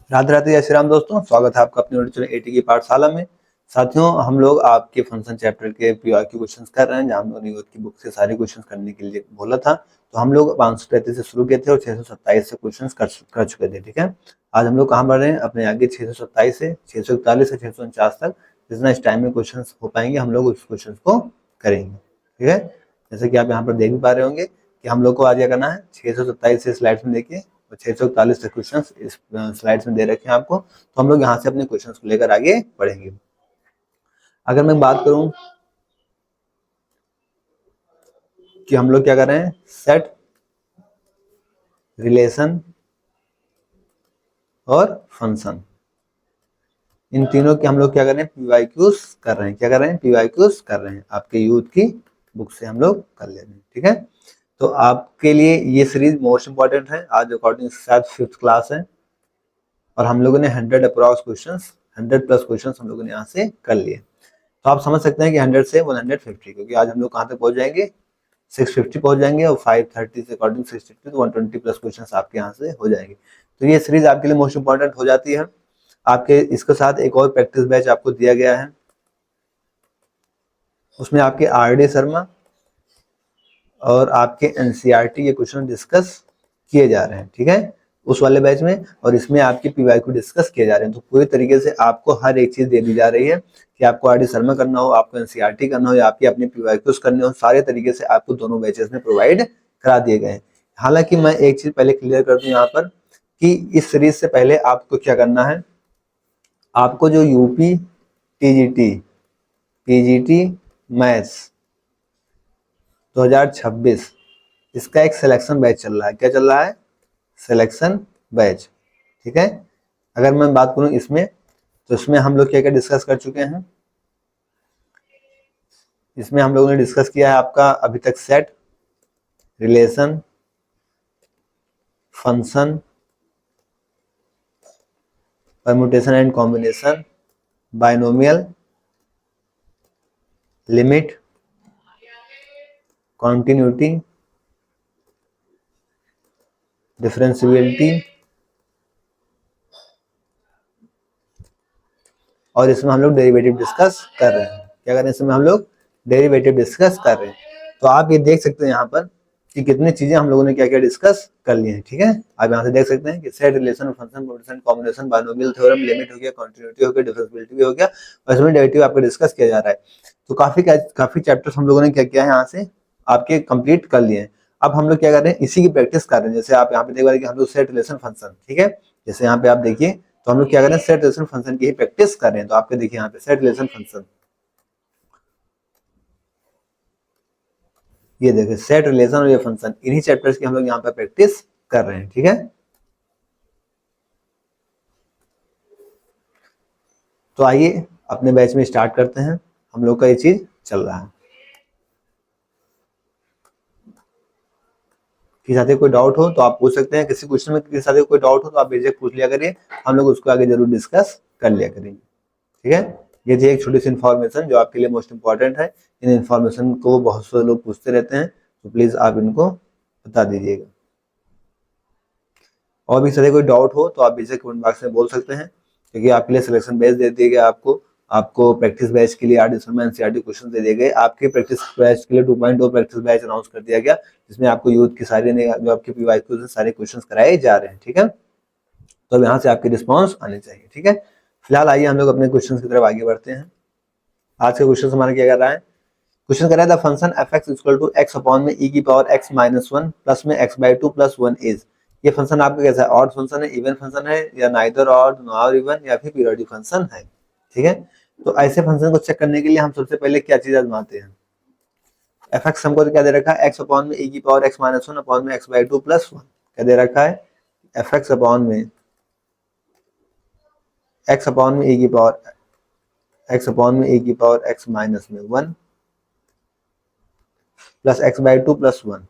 राधे राधे जय श्री राम दोस्तों, स्वागत है आपका अपने यूट्यूब चैनल एटी की पाठशाला में। साथियों, हम लोग आपके फंक्शन चैप्टर के पीआईक्यू क्वेश्चंस कर रहे हैं, जहां हम लोगों ने यूथ की बुक से सारे क्वेश्चंस करने के लिए बोला था। तो हम लोग 533 से शुरू किए थे और 627 से क्वेश्चंस कर चुके थे। ठीक है, आज हम लोग कहाँ बढ़ रहे हैं? अपने आगे 627 से 641 से 649 तक जितना इस टाइम में क्वेश्चन हो पाएंगे हम लोग उस क्वेश्चन को करेंगे। ठीक है, जैसे कि आप यहाँ पर देख भी पा रहे होंगे कि हम लोग को आज क्या करना है। 627 से स्लाइड्स में देखिए और 641 से क्वेश्चन इस स्लाइड्स में दे रखे हैं आपको। तो हम लोग यहाँ से अपने क्वेश्चन को लेकर आगे बढ़ेंगे। अगर मैं बात करूं कि हम लोग क्या कर रहे हैं, सेट, रिलेशन और फंक्शन, इन तीनों के हम लोग क्या कर रहे हैं, पीवाईक्यूज कर रहे हैं। क्या कर रहे हैं? पीवाईक्यूज कर रहे हैं। आपके यूथ की बुक से हम लोग कर ले रहे हैं। ठीक है, तो आपके लिए ये सीरीज मोस्ट इंपॉर्टेंट है। आज अकॉर्डिंग शायद 5th क्लास है और हम लोगों ने 100 अप्रॉक्स क्वेश्चंस, 100 प्लस क्वेश्चंस हम लोगों ने यहाँ से कर लिए। तो आप समझ सकते हैं कि 100 से 150, क्योंकि आज हम लोग कहाँ तक पहुंच जाएंगे, 650 पहुंच जाएंगे और 530 से अकॉर्डिंग 650 तो 120 प्लस क्वेश्चंस आपके यहाँ से हो जाएंगे। तो ये सीरीज आपके लिए मोस्ट इंपॉर्टेंट हो जाती है। आपके इसके साथ एक और प्रैक्टिस बैच आपको दिया गया है, उसमें आपके आर.डी. शर्मा और आपके एनसीईआरटी के क्वेश्चन डिस्कस किए जा रहे हैं। ठीक है, उस वाले बैच में, और इसमें आपके पीवाईक्यू डिस्कस किए जा रहे हैं। तो पूरी तरीके से आपको हर एक चीज दे दी जा रही है कि आपको आर.डी. शर्मा करना हो, आपको एनसीईआरटी करना हो या आपकी अपनी पीवाईक्यूज करने हो, सारे तरीके से आपको दोनों बैचेस में प्रोवाइड करा दिए गए हैं। हालांकि मैं एक चीज पहले क्लियर कर दूं यहाँ पर कि इस सीरीज से पहले आपको क्या करना है, आपको जो यूपी टीजीटी पीजीटी मैथ्स 2026 इसका एक सिलेक्शन बैच चल रहा है। क्या चल रहा है? Selection batch. ठीक है, अगर मैं बात करूं इसमें, तो इसमें हम लोग क्या क्या डिस्कस कर चुके हैं। इसमें हम लोगों ने डिस्कस किया है आपका अभी तक set, relation, function, permutation and combination, binomial, limit, continuity, differentiability, और इसमें हम लोग डेरिवेटिव डिस्कस कर रहे हैं। क्या कर रहे हैं? इसमें हम लोग डेरिवेटिव डिस्कस कर रहे हैं। तो आप ये देख सकते हैं यहाँ पर कि कितनी चीजें हम लोगों ने क्या क्या डिस्कस कर ली हैं। ठीक है, आप यहाँ से देख सकते हैं कि set, relation, function, permutation, combination, binomial theorem, limit हो गया, कॉन्टिन्यूटी हो गया, डिफरेंशियबिलिटी भी हो गया, और इसमें डेरिवेटिव आपको डिस्कस किया जा रहा है। तो काफी चैप्टर्स हम लोगों ने क्या किया है, यहाँ से आपके कंप्लीट कर लिए हैं। अब हम लोग क्या कर रहे हैं, इसी की प्रैक्टिस कर रहे हैं। जैसे आप यहाँ पे देख रहे हैं कि हम लोग सेट, रिलेशन, फंक्शन, ठीक है, जैसे यहाँ पे आप देखिए, तो हम लोग क्या कर रहे हैं, सेट, रिलेशन, फंक्शन की ही प्रैक्टिस कर रहे हैं। तो आपके देखिए यहाँ पे सेट, रिलेशन, फंक्शन, ये देखिए सेट, रिलेशन और ये फंक्शन, इन्हीं चैप्टर्स की हम लोग यहाँ पे प्रैक्टिस कर रहे हैं। ठीक है, तो आइए अपने बैच में स्टार्ट करते हैं। हम लोग का ये चीज चल रहा है। किसी साथी कोई डाउट हो तो आप पूछ सकते हैं। किसी क्वेश्चन में किसी साथी कोई डाउट हो तो आप बेझिझक पूछ लिया करिए, हम लोग उसको आगे जरूर डिस्कस कर लिया करेंगे। ठीक है, ये थी एक छोटी सी इन्फॉर्मेशन जो आपके लिए मोस्ट इंपॉर्टेंट है। इन इन्फॉर्मेशन को बहुत से लोग पूछते रहते हैं, तो प्लीज आप इनको बता दीजिएगा। और भी साथी कोई डाउट हो तो आप बेझिझक कमेंट बॉक्स में बोल सकते हैं, क्योंकि आपके लिए सिलेक्शन बैच दे दिए गए। आपको प्रैक्टिस बैच के लिए आर.डी. शर्मा एनसीईआरटी क्वेश्चन दे दिए गए। आपके प्रैक्टिस बैच के लिए 2.0 प्रैक्टिस बैच अनाउंस कर दिया गया, जिसमें आपको यूथ की सारी जो आपके पीवाईक्यू से सारे क्वेश्चन कराए जा रहे हैं। ठीक है, तो अब यहाँ से आपकी रिस्पॉन्स आनी चाहिए। ठीक है, फिलहाल आइए हम लोग अपने क्वेश्चन की तरफ आगे बढ़ते हैं। आज का क्वेश्चन हमारा क्या कर रहा है, क्वेश्चन कर रहा है the function f(x) equal to x upon में e की पावर x माइनस 1 प्लस में x/2 प्लस 1 इज। ये फंक्शन आपका कैसा है? ऑड फंक्शन है, इवन फंक्शन है, या नाइदर ऑड नॉर इवन, या फिर पीरियोडिक फंक्शन है। ठीक है, तो ऐसे फंक्शन को चेक करने के लिए हम सबसे पहले क्या चीज आजमाते हैं, f(x) हमको क्या दे रखा है, x अपॉन में e की पावर x माइनस 1 अपॉन में x/2 प्लस 1 क्या दे रखा है, f(x) अपॉन में x अपॉन में e की पावर x माइनस में 1 प्लस x/2 प्लस 1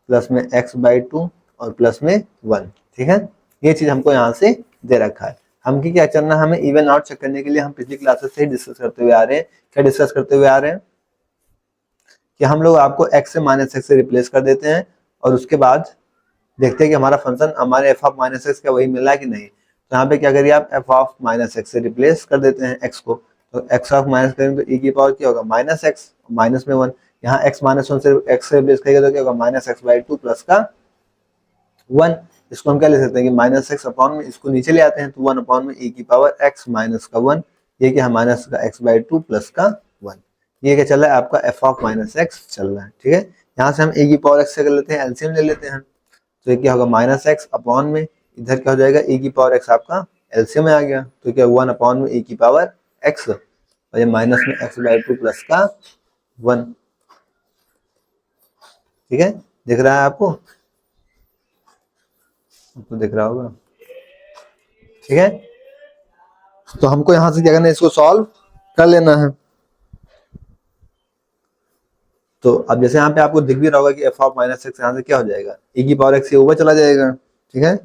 प्लस में x/2 और प्लस में 1। ठीक है, ये चीज हमको यहाँ से दे रखा है। हम की क्या करना है, हमें इवन आउट चेक करने के लिए हम पिछली क्लासेस से डिस्कस करते हुए आ रहे हैं। क्या डिस्कस करते हुए आ रहे हैं कि हम लोग आपको x से माइनस एक्स से रिप्लेस कर देते हैं और उसके बाद देखते हैं कि हमारा फंक्शन हमारे f ऑफ माइनस एक्स का वही मिल रहा है कि नहीं। तो यहाँ पे क्या करिए आप एफ ऑफ माइनस एक्स से रिप्लेस कर देते हैं एक्स को, तो एक्स ऑफ माइनस करेंगे तो ई की पावर क्या होगा माइनस एक्स, माइनस में 1, यहाँ एक्स माइनस 1 से एक्स से रिप्लेस करेंगे तो क्या होगा माइनस एक्स बाई 2 प्लस का 1। इसको हम क्या ले सकते हैं कि माइनस एक्स अपॉन में इसको नीचे ले आते हैं तो 1 अपॉन में ई की पावर एक्स माइनस का 1, ये क्या है माइनस का एक्स बाई 2 प्लस का 1। ये क्या चल रहा है आपका एफ ऑफ माइनस एक्स चल रहा है, ठीक है। यहाँ से हम ए की पावर एक्स से कर लेते हैं, एलसीएम ले लेते हैं, तो ये क्या होगा माइनस एक्स अपॉन में इधर क्या हो जाएगा ए की पावर एक्स आपका एलसीएम में आ गया, तो क्या 1 अपॉन में ए की पावर एक्स और ये माइनस में एक्स बाई 2 प्लस का 1, ठीक है। दिख रहा है आपको, तो दिख रहा होगा, ठीक है। तो हमको यहां से क्या करना है, इसको सॉल्व कर लेना है। तो अब जैसे यहाँ पे आपको दिख भी रहा होगा कि एफ ऑफ माइनस एक्स यहाँ से क्या हो जाएगा ए की पावर एक्स ये ऊपर चला जाएगा, ठीक है।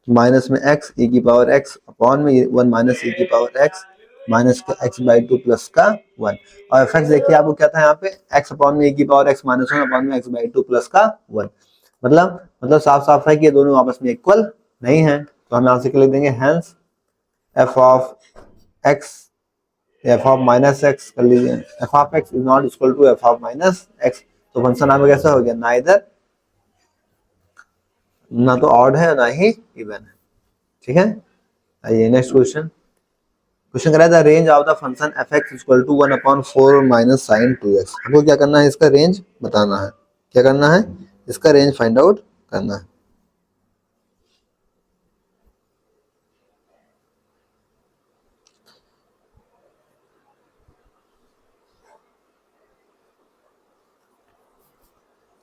माइनस में एक्स ए की पावर एक्स अपॉन में 1 माइनस ए की पावर एक्स माइनस का एक्स बाई 2 प्लस का 1, और एफ एक्स देखिए आपको क्या था यहाँ पे एक्स अपॉन में ए की पावर एक्स माइनस 1 अपॉन में एक्स बाई 2 प्लस का 1, मतलब साफ साफ है कि ये दोनों आपस में इक्वल नहीं है, तो हम यहाँ से लिख देंगे hence f of x f of minus x कर लीजिए, f of x is not equal to f of minus x, तो फंक्शन आपका कैसा हो गया ना इधर ना तो ऑड है ना ही इवन है, ठीक है। आइए नेक्स्ट क्वेश्चन, क्वेश्चन कह रहा है the range of the function f x equal to 1 upon 4 minus sine 2x। हमको क्या करना है, इसका रेंज बताना है, क्या करना है, इसका रेंज फाइंड आउट करना है।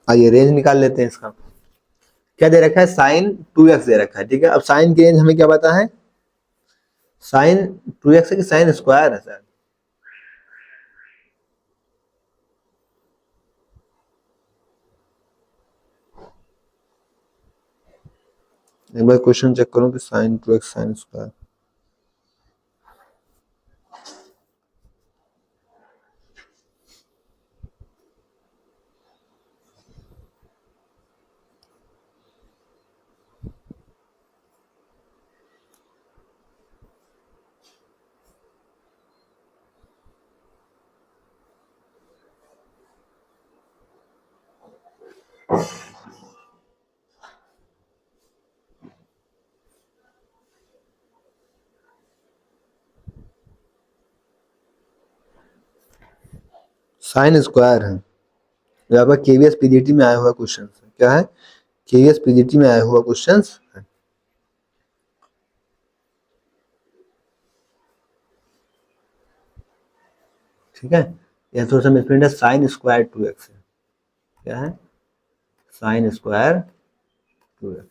आइए रेंज निकाल लेते हैं इसका, क्या दे रखा है साइन 2x दे रखा है, ठीक है। अब साइन की रेंज हमें क्या पता है, साइन 2x है कि साइन स्क्वायर है सर, एक बार क्वेश्चन चेक करूं कि sine 2x sine square, sine square है, ये आपका केवीएस पीजीटी में आया हुआ क्वेश्चन है, क्या है केवीएस पीजीटी में आया हुआ क्वेश्चन है, ठीक है। यह थोड़ा सा मिसप्रिंट है, साइन स्क्वायर 2x है, क्या है साइन स्क्वायर 2x,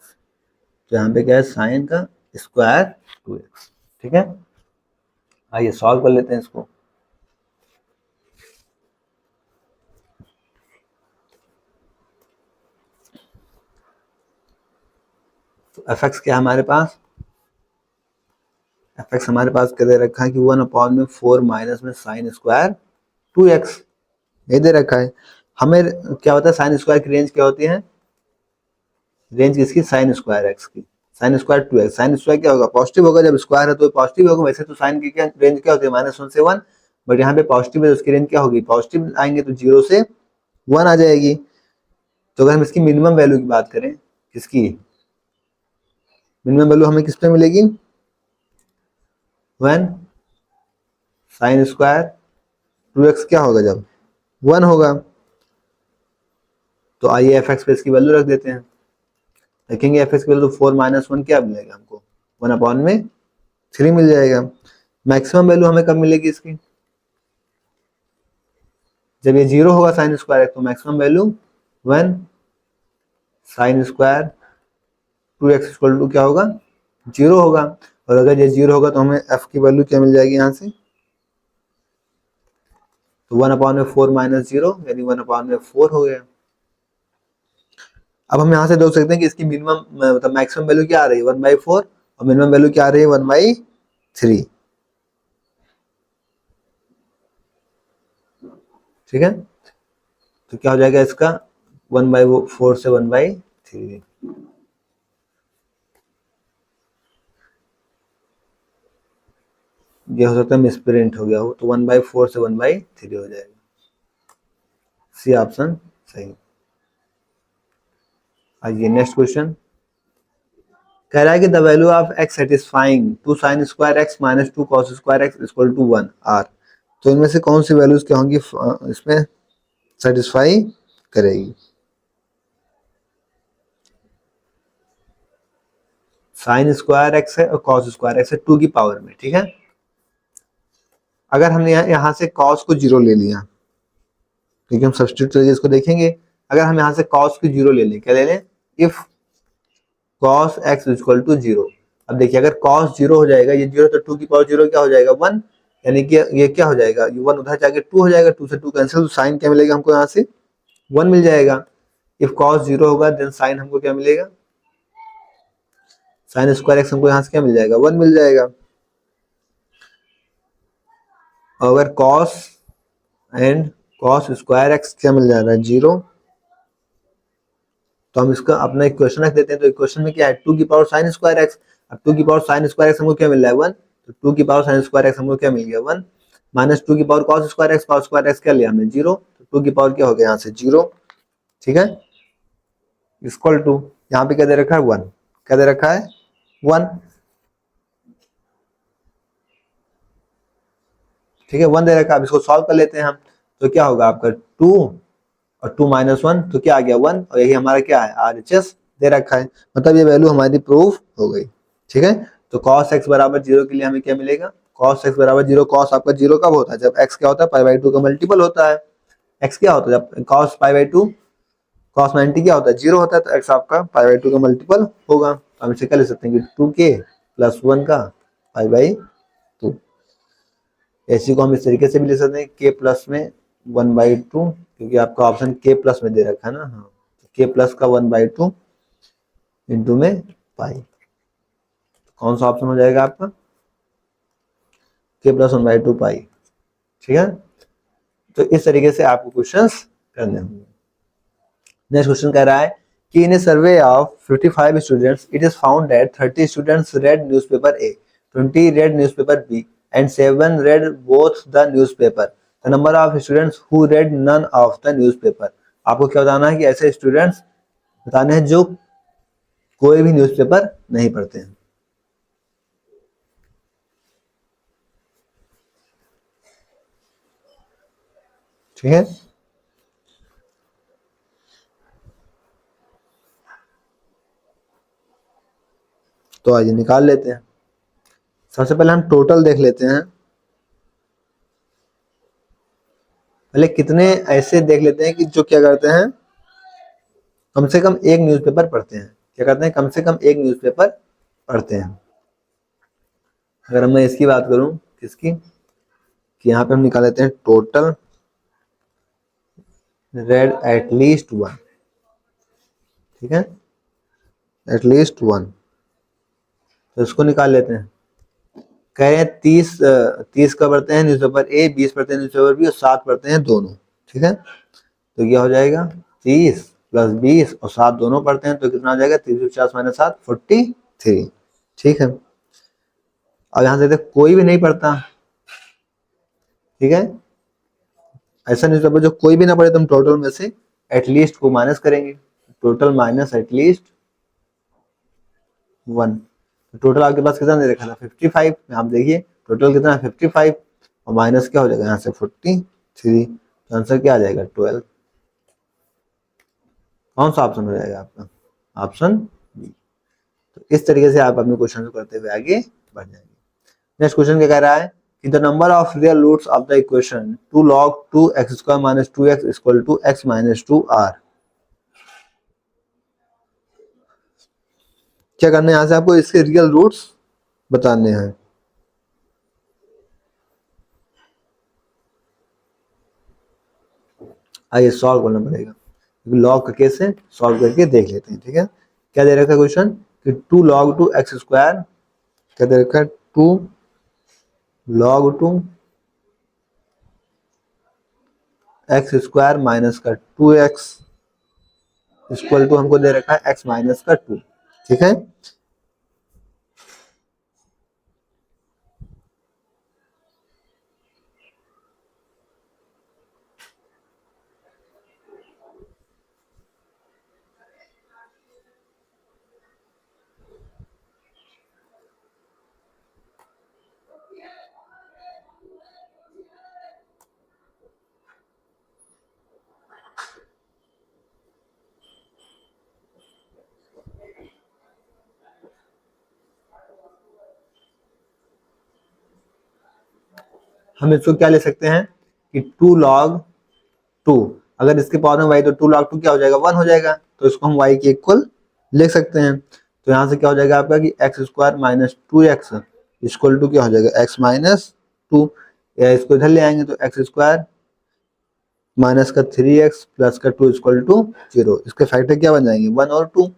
तो यहाँ पे क्या है साइन का स्क्वायर 2x, ठीक है। आइए सॉल्व कर लेते हैं इसको, तो एफ एक्स क्या हमारे पास, एफ एक्स हमारे पास क्या दे रखा है कि 1 अपॉन में 4 माइनस में साइन स्क्वायर 2x, ये दे रखा है। हमें क्या होता है साइन स्क्वायर की रेंज क्या होती है, रेंज किसकी साइन स्क्वायर एक्स की, sign square 2x, sine square क्या होगा पॉजिटिव होगा, जब स्क्वायर है तो पॉजिटिव होगा, वैसे तो साइन की क्या रेंज क्या होती है -1 से 1, बट यहाँ पे पॉजिटिव है तो उसकी रेंज क्या होगी पॉजिटिव आएंगे तो 0 से 1 आ जाएगी। तो अगर हम इसकी मिनिमम वैल्यू की बात करें, किसकी मिनिमम वैल्यू हमें किस पे मिलेगी, वन साइन स्क्वायर 2x क्या होगा जब 1 होगा, तो आइए एफ एक्स पे इसकी वैल्यू रख देते हैं, देखेंगे एफ एक्स की वैल्यू तो 4 माइनस 1 क्या मिलेगा हमको 1 अपॉन में 3 मिल जाएगा। मैक्सिमम वैल्यू हमें कब मिलेगी इसकी, जब ये 0 होगा साइन स्क्वायर तो maximum value 1 sine square 2x equal to क्या होगा 0 होगा, और अगर ये 0 होगा तो हमें f की वैल्यू क्या मिल जाएगी यहाँ से, तो 1 अपॉन में 4 माइनस 0 यानी 1 अपॉन में 4 हो गया। अब हम यहाँ से देख सकते हैं कि इसकी मिनिमम मतलब मैक्सिमम वैल्यू क्या आ रही है 1/4 और मिनिमम वैल्यू क्या आ रही है 1/3, ठीक है। तो क्या हो जाएगा इसका 1/4 से 1/3, ये हो सकता है मिसप्रिंट हो गया हो, तो 1/4 से 1/3 हो जाएगा। सी ऑप्शन सही। आइए नेक्स्ट क्वेश्चन कह रहा है कि the value of x satisfying to sine square x minus two cos square x equal to 1 are. तो इनमें से कौन सी वैल्यूज क्या होंगी इसमें सेटिस्फाई करेगी? साइन स्क्वायर एक्स है और कॉस स्क्वायर एक्स है 2 की पावर में, ठीक है। अगर हमने यहाँ से कॉस को 0 ले लिया, क्योंकि हम सब्स्टिट्यूट करके इसको देखेंगे। अगर हम यहाँ से कॉस को 0 ले लें, क्या ले लें? If cos x equal to 0। अब देखिए अगर कॉस 0 हो जाएगा, ये 0 तो 2 की पावर 0 क्या हो जाएगा 1, यानी कि ये क्या हो जाएगा, ये 1 उधर जाके 2 हो जाएगा, 2 से 2 कैंसिल, तो साइन क्या मिलेगा हमको यहाँ से 1 मिल जाएगा। इफ कॉस 0 होगा देन साइन हमको क्या मिलेगा, साइन स्क्वायर एक्स हमको यहाँ से क्या मिल जाएगा 1 मिल जाएगा। अगर cos and cos square x क्या मिल जा रहा है 0, तो हम इसका अपना इक्वेशन रख देते हैं। तो इक्वेशन में क्या है 2 की पावर साइन स्क्वायर एक्स। अब 2 की पावर साइन स्क्वायर एक्स हमको क्या मिल रहा है 1, तो 2 की पावर साइन स्क्वायर एक्स हमको क्या मिल गया 1, माइनस 2 की पावर कॉस स्क्वायर एक्स क्या लिया हमने 0, तो 2 की पावर क्या हो गया यहाँ से 0, ठीक है। इक्वल टू यहाँ पे क्या दे रखा है 1, क्या दे रखा है 1, ठीक है 1 दे रखा है। अब इसको सॉल्व कर लेते हैं हम, तो क्या होगा आपका 2 और 2 माइनस 1 तो क्या आ गया 1, और यही हमारा क्या है RHS दे रखा है, मतलब ये वैल्यू हमारी प्रूफ हो गई, ठीक है। तो cos x बराबर 0 के लिए हमें क्या मिलेगा, cos x बराबर 0, cos आपका 0 कब होता है, जब x क्या होता है π/2 का मल्टीपल होता है। x क्या होता है जब cos π/2, cos 90 क्या होता है 0 होता है, तो x आपका π/2 का मल्टीपल होगा। तो हम इसे क्या लिख सकते हैं कि 2k + 1 का π/2। ऐसी को हम इस तरीके से भी लिख सकते हैं k प्लस में 1/2, क्योंकि आपका ऑप्शन k प्लस में दे रखा है ना, हाँ, k प्लस का 1/2 इंटू में पाई, कौन सा ऑप्शन हो जाएगा आपका k प्लस 1/2 पाई, ठीक है। तो इस तरीके से आपको क्वेश्चंस करने होंगे। नेक्स्ट क्वेश्चन कह रहा है कि in a survey of 55 students it is found that 30 students read newspaper A, 20 read newspaper B and 7 read both the newspaper. The number of students who read none of the newspaper. आपको क्या बताना है कि ऐसे students बताने हैं जो कोई भी न्यूज़पेपर नहीं पढ़ते हैं। ठीक है, तो आइए निकाल लेते हैं। सबसे पहले हम टोटल देख लेते हैं, पहले कितने ऐसे देख लेते हैं कि जो क्या करते हैं कम से कम एक न्यूज़पेपर पढ़ते हैं। क्या करते हैं, कम से कम एक न्यूज़पेपर पढ़ते हैं। अगर मैं इसकी बात करूं, किसकी, कि यहाँ पे हम निकाल लेते हैं टोटल रेड एटलीस्ट 1, ठीक है, एटलीस्ट 1, तो इसको निकाल लेते हैं। कह रहे हैं 30 का पढ़ते हैं न्यूज़पेपर ए, 20 पढ़ते हैं न्यूज़पेपर बी और 7 पढ़ते हैं दोनों, ठीक है। तो क्या हो जाएगा 30 + 20 और 7 दोनों पढ़ते हैं, तो कितना आ जाएगा 350 - 7 43, ठीक है। अब यहाँ से देखते कोई भी नहीं पढ़ता, ठीक है, ऐसा न्यूज़पेपर जो कोई भी ना पढ़े तो हम टोटल में से एटलीस्ट को माइनस करेंगे, टोटल माइनस एटलीस्ट 1। टोटल आपके पास कितना दे रखा था 55, आप देखिए टोटल कितना है 55 और माइनस क्या हो जाएगा यहाँ से 43, तो आंसर क्या आ जाएगा 12। कौन सा ऑप्शन हो जाएगा आपका, ऑप्शन बी। तो इस तरीके से आप अपने क्वेश्चन को करते हुए आगे बढ़ जाएंगे। नेक्स्ट क्वेश्चन क्या कह रहा है कि the number of real roots of the equation 2 log 2x² - 2x = x - 2 r। क्या करना है यहाँ से आपको इसके रियल रूट्स बताने हैं। आइए सॉल्व करना पड़ेगा, लॉग का केस है, सॉल्व करके देख लेते हैं, ठीक है। क्या दे रखा है क्वेश्चन कि 2 log 2x², क्या दे रखा है 2 log 2x² माइनस का 2x इक्वल टू हमको दे रखा है x माइनस का 2, ठीक है। हम इसको क्या ले सकते हैं कि 2 log 2, अगर इसके पावर में y तो 2 log 2 क्या हो जाएगा 1 हो जाएगा, तो इसको हम y के इक्वल लिख सकते हैं। तो यहाँ से क्या हो जाएगा आपका कि x square minus 2x equal to क्या हो जाएगा x माइनस 2, या इसको इधर ले आएंगे तो एक्स स्क्वायर माइनस का 3x प्लस का 2 इक्वल टू 0। इसके फैक्टर क्या बन जाएंगे 1 और 2,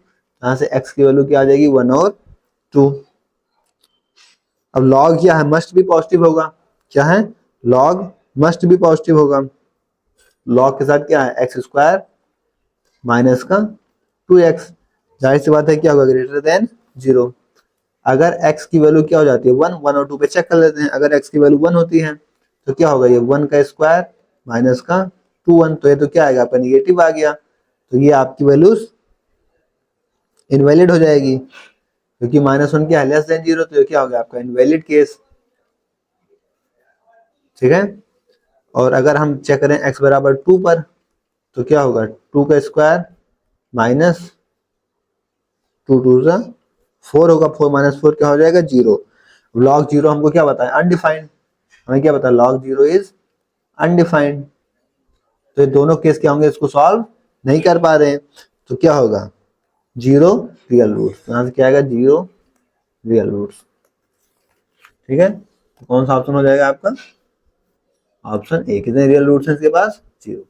यहाँ से x की वैल्यू क्या आ जाएगी 1 और 2। अब log क्या है मस्ट भी पॉजिटिव होगा, क्या है log मस्ट भी पॉजिटिव होगा, log के साथ क्या है एक्स स्क्वायर माइनस का 2x, जाहिर सी बात है क्या होगा ग्रेटर देन 0। अगर x की वैल्यू क्या हो जाती है 1, 1 और 2 पे चेक कर लेते हैं, अगर x की वैल्यू 1 होती है तो क्या होगा ये 1 का स्क्वायर माइनस का 2 1, तो ये तो क्या आएगा आपका निगेटिव आ गया, तो ये आपकी वैल्यूज इनवैलिड हो जाएगी, क्योंकि -1 क्या है लेस देन 0, तो ये क्या होगा आपका इनवैलिड केस। ठीक है, और अगर हम चेक करें x बराबर 2 पर तो क्या होगा 2 का स्क्वायर माइनस 2 2 सा 4 होगा, 4 माइनस 4 क्या हो जाएगा 0। log 0 हमको क्या बताया अनडिफाइंड, हमें क्या पता log 0 इज अनडिफाइंड, तो ये दोनों केस क्या होंगे इसको सॉल्व नहीं कर पा रहे हैं, तो क्या होगा 0 रियल रूट्स, यहाँ से क्या आएगा 0 रियल रूट्स। ठीक है, तो कौन सा ऑप्शन हो जाएगा आपका ऑप्शन ए, कितने रियल रूट्स हैं इसके पास 0।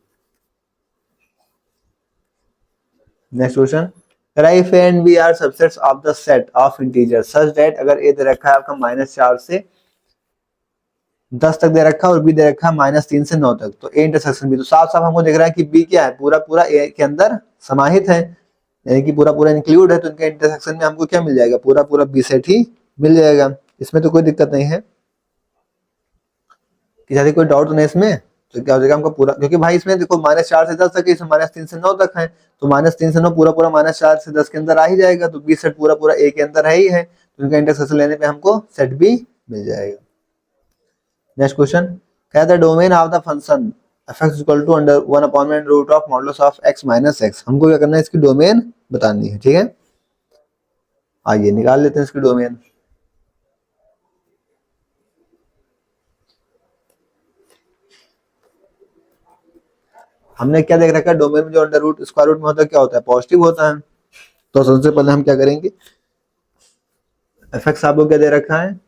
Next question, if a and b are subsets of the set of integers such that, अगर a दे रखा है आपका -4 से 10 तक दे रखा है और b दे रखा है -3 से 9 तक, तो a इंटरसेक्शन b, तो साफ साफ हमको दिख रहा है कि b क्या है पूरा पूरा a के अंदर समाहित है, यानी कि पूरा पूरा इंक्लूड है, तो इनके इंटरसेक्शन में हमको क्या मिल जाएगा पूरा पूरा b सेट ही मिल जाएगा, इसमें तो कोई दिक्कत नहीं है, कि ज्यादा कोई डाउट नहीं इसमें, तो क्या हो जाएगा हमको पूरा, क्योंकि भाई इसमें देखो -4 से 10 तक है, इसमें -3 से 9 तक है, तो -3 से 9 पूरा पूरा -4 से 10 के अंदर आ ही जाएगा, तो बी सेट पूरा पूरा ए के अंदर है ही है, तो इनका इंटरसेक्शन लेने पे हमको सेट बी मिल जाएगा। नेक्स्ट क्वेश्चन, क्या the domain of the function f(x) equal to under 1/रूट of modulus of x minus x, हमको क्या करना है इसकी डोमेन बतानी है। ठीक है, आइए निकाल लेते हैं इसकी डोमेन। हमने क्या देख रखा है डोमेन में जो अंडर रूट स्क्वायर रूट में होता है क्या होता है पॉजिटिव होता है, तो सबसे पहले हम क्या करेंगे f(x) आपको क्या दे रखा है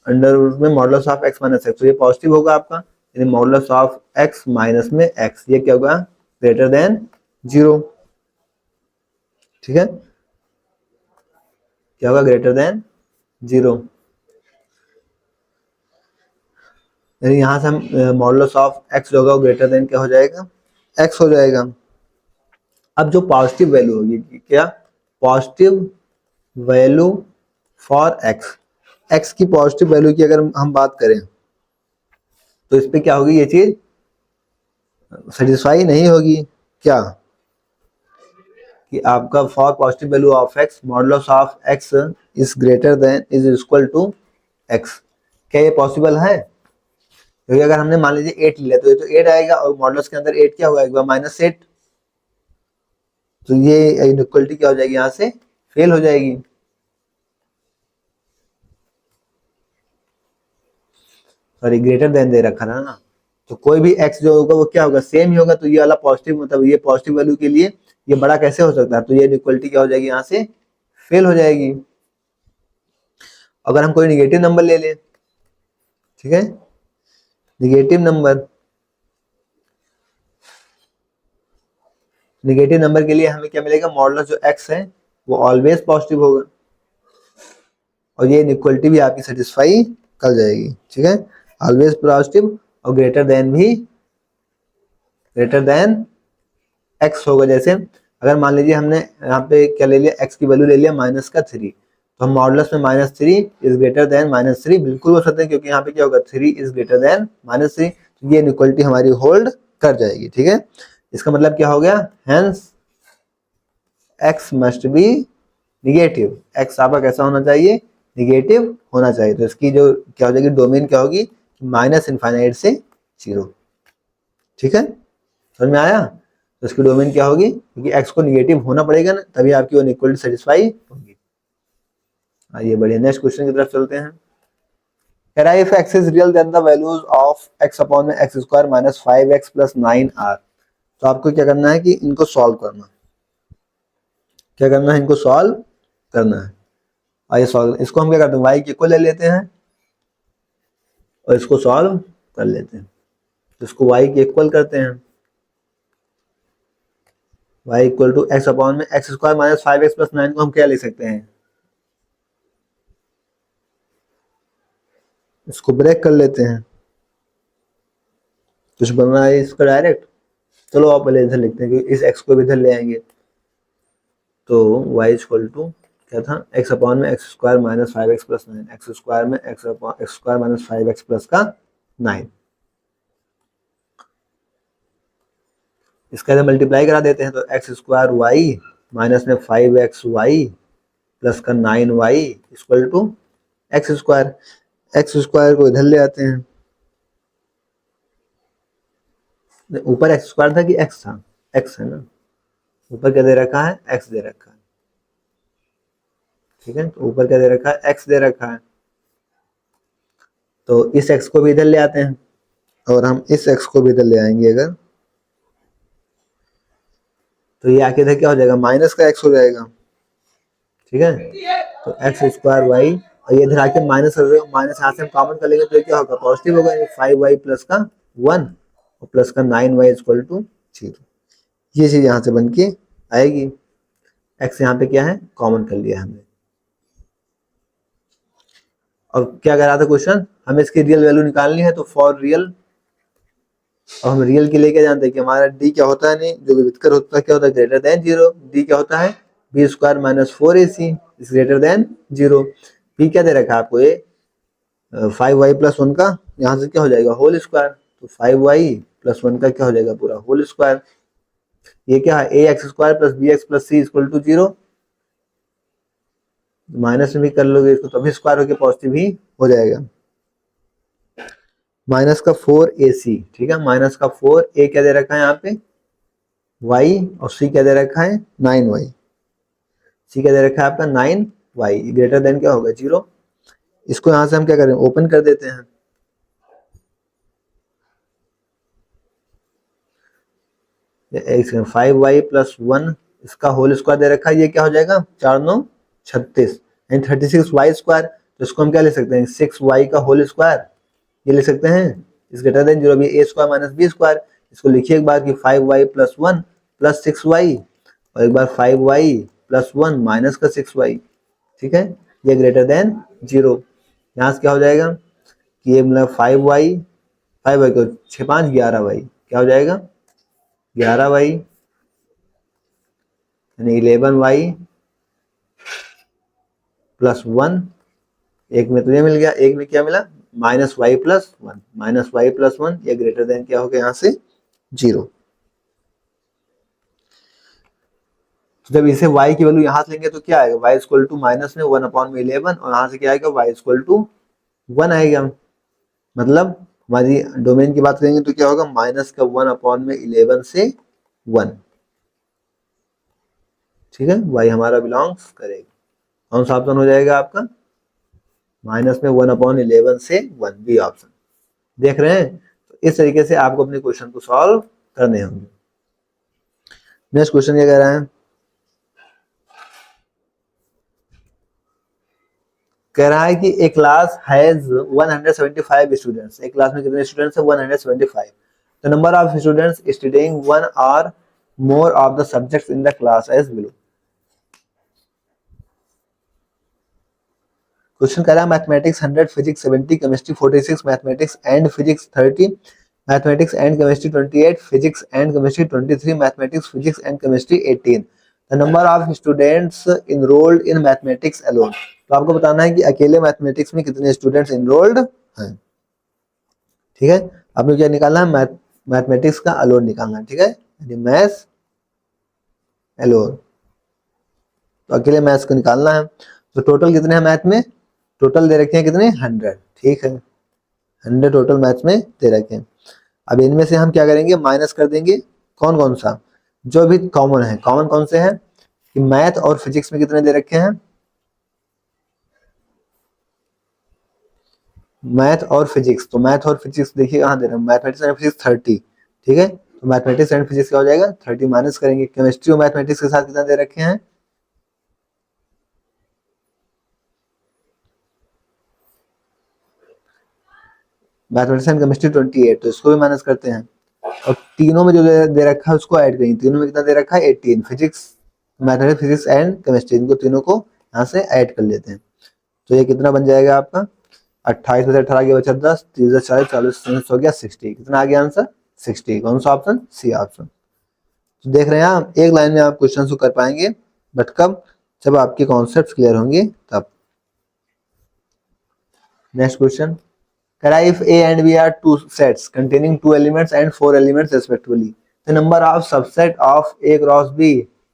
अंडर रूट में modulus of x minus x, तो ये पॉजिटिव होगा आपका, यानी मॉडुलस ऑफ x माइनस में x, ये क्या होगा ग्रेटर देन 0। ठीक है, क्या होगा ग्रेटर देन 0, यानी यहां से हम मॉडुलस ऑफ x होगा ग्रेटर देन क्या हो जाएगा x हो जाएगा। अब जो पॉजिटिव वैल्यू होगी क्या पॉजिटिव वैल्यू फॉर x की पॉजिटिव वैल्यू की अगर हम बात करें तो इस पे क्या होगी ये चीज सेटिस्फाई नहीं होगी, क्या कि आपका for positive value of x modulus of x is greater than is equal to x, क्या ये पॉसिबल है, क्योंकि अगर हमने मान लीजिए 8 लिया तो ये तो 8 आएगा, और मॉडुलस के अंदर 8 क्या होगा एक बार -8, तो ये इनइक्वालिटी क्या हो जाएगी यहाँ से फेल हो जाएगी। सॉरी ग्रेटर देन दे रखा ना, तो कोई भी x जो होगा वो क्या होगा सेम ही होगा, तो ये वाला पॉजिटिव मतलब ये पॉजिटिव वैल्यू के लिए ये बड़ा कैसे हो सकता है, तो ये इनइक्वालिटी क्या हो जाएगी यहाँ से फेल हो जाएगी। अगर हम कोई निगेटिव नंबर ले लें, ठीक है निगेटिव नंबर के लिए हमें क्या मिलेगा मॉडुलस जो x है वो ऑलवेज पॉजिटिव होगा, और ये इनइक्वालिटी भी आपकी सेटिस्फाई कर जाएगी। ठीक है, ऑलवेज पॉजिटिव और ग्रेटर देन x होगा, जैसे अगर मान लीजिए हमने यहाँ पे क्या ले लिया x की वैल्यू ले लिया -3, तो हम मॉडुलस में -3 इज ग्रेटर देन -3 बिल्कुल हो सकते हैं, क्योंकि यहाँ पे क्या होगा 3 इज ग्रेटर देन -3, तो ये इनइक्वालिटी हमारी होल्ड कर जाएगी। ठीक है, इसका मतलब क्या हो गया hence x must be negative, x आपका कैसा होना चाहिए निगेटिव होना चाहिए, तो इसकी जो क्या हो जाएगी डोमेन क्या होगी -∞ से 0। ठीक है, समझ में आया, तो इसकी डोमेन क्या होगी, क्योंकि x को निगेटिव होना पड़ेगा ना तभी आपकी वो इनइक्वालिटी सेटिस्फाई होगी। आइए बढ़िया नेक्स्ट क्वेश्चन की तरफ चलते हैं। कह रहा है if x is real then the values of x upon में x square minus 5x plus 9 are। तो आपको क्या करना है कि इनको सॉल्व करना, क्या करना है, इनको सॉल्व करना है। आइए सॉल्व, इसको हम क्या करते हैं, y की इक्वल ले लेते हैं और इसको सॉल्व कर लेते हैं। इसको y की इक्वल करते हैं, y equal to x upon में x square minus 5x plus 9 को हम क्या लिख सकते हैं, इसको ब्रेक कर लेते हैं, कुछ बन रहा है इसका डायरेक्ट। चलो आप पहले इधर लिखते हैं कि इस x को भी इधर ले आएंगे, तो y इक्वल टू क्या था, x अपॉन में x square minus 5x plus 9, x square में x square minus 5x plus का 9, इसका मल्टीप्लाई करा देते हैं तो एक्स स्क्वायर वाई माइनस में 5x वाई प्लस का 9y equal to x square. X square को इधर ले आते हैं, ऊपर एक्स स्क्वायर था कि एक्स था, एक्स है ना, ऊपर क्या दे रखा है, एक्स दे रखा है, ठीक है, तो ऊपर क्या दे रखा है, एक्स दे रखा है। तो इस एक्स को भी इधर ले आते हैं और हम इस एक्स को भी इधर ले आएंगे अगर, तो ये आके इधर क्या हो जाएगा, माइनस का एक्स हो जाएगा, ठीक है। तो एक्स स्क्वायर वाई और ये इधर आके माइनस माइनस यहाँ से हम कॉमन कर लेंगे तो ये क्या होगा, पॉजिटिव होगा, 5y प्लस का 1 और प्लस का 9y इक्वल टू 0। ये चीज यहाँ से बन के आएगी, एक्स यहाँ पे क्या है, कॉमन कर लिया हमने। और क्या कह रहा था क्वेश्चन, हमें इसकी रियल वैल्यू निकालनी है, तो फॉर रियल, और हम रियल के लिए क्या जानते हैं कि हमारा डी क्या होता है, नहीं जो विविधकर होता है क्या होता है, ग्रेटर देन 0। डी क्या होता है, b square minus 4ac is greater than 0। B क्या दे रखा है आपको, ये 5y प्लस 1 का यहाँ से क्या हो जाएगा, होल स्क्वायर, तो 5y प्लस 1 का क्या हो जाएगा, पूरा होल स्क्वायर। ये क्या है, a x square plus b x plus c equal to 0, minus में भी कर लोगे इसको तो भी स्क्वायर होकर पॉजिटिव ही हो जाएगा। माइनस का 4ac, ठीक है, माइनस का 4a क्या दे रखा है यहाँ पे y, और c क्या दे रखा है 9y, c क्या दे रखा है आपका 9y, ग्रेटर देन क्या होगा 0। इसको यहाँ से हम क्या करें, ओपन कर देते हैं, एक 5y प्लस 1 इसका होल स्क्वायर दे रखा है, ये क्या हो जाएगा 4 9 36 यानी 36y स्क्वायर। तो इसको हम क्या ले सकते हैं, 6y का होल स्क्वायर, ये ले सकते हैं, इस ग्रेटर देन 0 भी a square minus b square. इसको लिखिए एक बार कि 5y प्लस 1 प्लस 6y और एक बार 5y प्लस 1 माइनस का 6y, ठीक है, ये ग्रेटर देन 0। यहाँ से क्या हो जाएगा कि ये मतलब 5y को 6 5 11y क्या हो जाएगा 11y यानी 11y प्लस 1, एक में तो ये मिल गया, एक में क्या मिला minus y plus 1, minus y plus 1, ये ग्रेटर देन क्या हो गया यहाँ से 0। तो जब इसे y की वैल्यू यहाँ से लेंगे तो क्या आएगा, y इक्वल टू माइनस में 1 अपॉन में 11 और यहाँ से क्या आएगा y इक्वल टू 1 आएगा। मतलब हमारी डोमेन की बात करेंगे तो क्या होगा, माइनस का 1 अपॉन में 11 से 1, ठीक है, y हमारा बिलोंग्स करेगा, कौन सा ऑप्शन हो जाएगा आपका, माइनस में 1 अपॉन 11 से 1, बी ऑप्शन। देख रहे हैं, तो इस तरीके से आपको अपने क्वेश्चन को सॉल्व करने होंगे। नेक्स्ट क्वेश्चन क्या कह रहा है, कह रहा है कि ए क्लास हैज 175 स्टूडेंट्स, एक क्लास में कितने स्टूडेंट्स हैं 175। The number of students studying one or more of the subjects in the class as below. Question कह रहा है mathematics 100, physics 70, chemistry 46, mathematics and physics 30, mathematics and chemistry 28, physics and chemistry 23, mathematics physics and chemistry 18। The number of students enrolled in mathematics alone. तो आपको बताना है कि अकेले mathematics में कितने स्टूडेंट्स इनरोल्ड हैं, ठीक है। आपको क्या निकालना है, मैथमेटिक्स का अलोन निकालना है, ठीक है, मैथ्स अलोन, तो अकेले मैथ्स को निकालना है। तो टोटल कितने हैं मैथ में, टोटल दे रखे हैं कितने 100, ठीक है, 100 टोटल मैथ्स में दे रखे हैं। अब इनमें से हम क्या करेंगे, माइनस कर देंगे कौन कौन सा, जो भी कॉमन है, कॉमन कौन से हैं कि मैथ और फिजिक्स में कितने दे रखे हैं, मैथ और फिजिक्स, तो मैथ और फिजिक्स देखिए कहाँ दे रहे हैं, मैथमेटिक्स एंड फिजिक्स 30, ठीक है, तो मैथमेटिक्स एंड फिजिक्स क्या हो जाएगा 30 माइनस करेंगे, केमिस्ट्री और मैथमेटिक्स के साथ कितना दे रखे हैं, मैथमेटिक्स एंड केमिस्ट्री 28, तो इसको भी माइनस करते हैं, और तीनों में जो दे रखा है उसको ऐड करेंगे, तीनों में कितना दे रखा है 18, physics mathematics physics and chemistry, इनको तीनों को यहाँ से ऐड कर लेते हैं, तो ये कितना बन जाएगा आपका 28 में से 18 के बचा 10, 30 40 40 हो गया 60, कितना आ गया आंसर 60, कौन सा ऑप्शन, सी ऑप्शन। तो देख रहे हैं आप एक लाइन में आप क्वेश्चन को कर पाएंगे, बट कब, जब आपके कॉन्सेप्ट क्लियर होंगे तब। Next question, if A and B are two sets containing 2 elements and 4 elements respectively, the number of subset of A cross B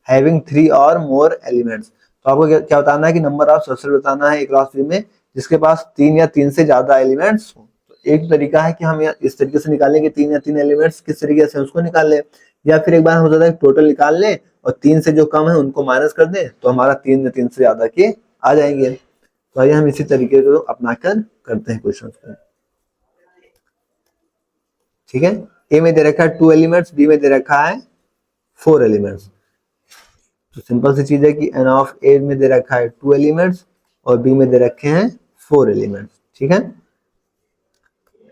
having 3 or more elements, तो आपको क्या बताना है कि नंबर ऑफ सबसेट बताना है A क्रॉस B में जिसके पास 3 या 3 से ज्यादा एलिमेंट्स हो। तो एक तरीका है कि हम इस तरीके से निकालें कि 3 या 3 एलिमेंट्स किस तरीके से उसको निकाल लें, या फिर एक बार हो जाता है टोटल निकाल लें और 3 से जो कम है उनको माइनस कर दें तो हमारा 3 या 3 से ज्यादा के आ जाएंगे। तो आइए हम इसी तरीके को अपनाकर करते हैं क्वेश्चन को, ठीक है। ए में दे रखा है 2 एलिमेंट्स, बी में दे रखा है 4 एलिमेंट्स, तो सिंपल सी चीज है कि एन ऑफ ए में दे रखा है 2 एलिमेंट्स और बी में दे रखे हैं 4 एलिमेंट्स, ठीक है।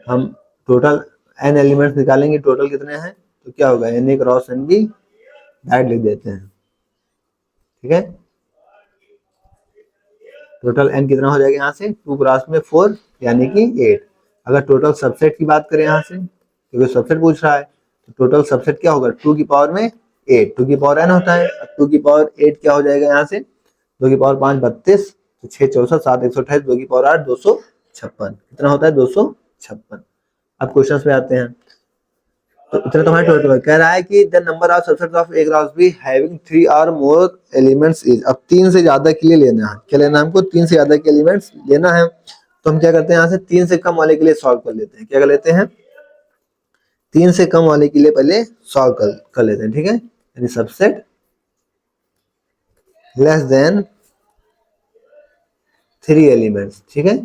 हम टोटल एन एलिमेंट्स निकालेंगे, टोटल कितने हैं, तो क्या होगा n a cross n b direct लिख देते हैं, ठीक है। टोटल एन कितना हो जाएगा यहाँ से 2 क्रॉस में 4 यानी कि 8। अगर टोटल सबसेट की बात करें यहाँ से, क्योंकि सबसेट पूछ रहा है, तो टोटल सबसेट क्या होगा 2 की पावर में 8, 2 की पावर n होता है, अब 2 की पावर 8 क्या हो जाएगा यहाँ से, 2 की पावर 5 32, तो 6 64 7 128, 2 की पावर 8 256, कितना होता है 256। अब क्वेश्चन पे आते हैं, तो इतना तो हमारा टोटल कह रहा है कि the number of subsets of A cross be having 3 और मोर एलिमेंट्स इज, अब 3 से ज्यादा के लिए लेना है, क्या लेना है हमको 3 से ज्यादा के एलिमेंट्स लेना है, तो हम क्या करते हैं यहाँ से 3 से कम वाले के लिए सॉल्व कर लेते हैं, क्या कर लेते हैं 3 से कम वाले के लिए पहले सॉल्व कर लेते हैं, ठीक है, यानी सबसेट लेस देन 3 एलिमेंट्स, ठीक है।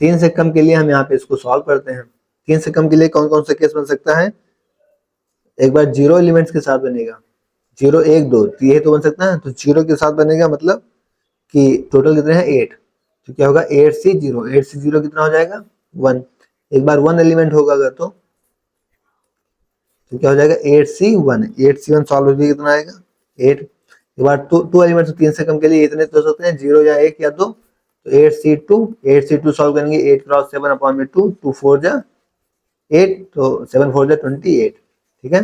3 से कम के लिए हम यहाँ पे इसको सॉल्व करते हैं, 3 से कम के लिए कौन कौन सा केस बन सकता है, एक बार 0 एलिमेंट्स के साथ बनेगा, 0 1 2 ये तो बन सकता है, तो 0 के साथ बनेगा मतलब कि टोटल कितने हैं 8, तो क्या होगा 8 से 0, 8 से 0 कितना हो जाएगा 1, एक बार 1 एलिमेंट होगा अगर तो क्या हो जाएगा 8 सी 1, 8 सी 1 सॉल्व होगी कितना आएगा 8, एक बार 2 एलिमेंट्स 3 से कम के लिए इतने तो हो सकते हैं 0 या 1 या 2, तो 8 सी 2, 8 सी 2 सॉल्व करेंगे 8 क्रॉस 7 अपॉन में 2, 2 4 जा 8, तो 7 4 जा 28, ठीक है।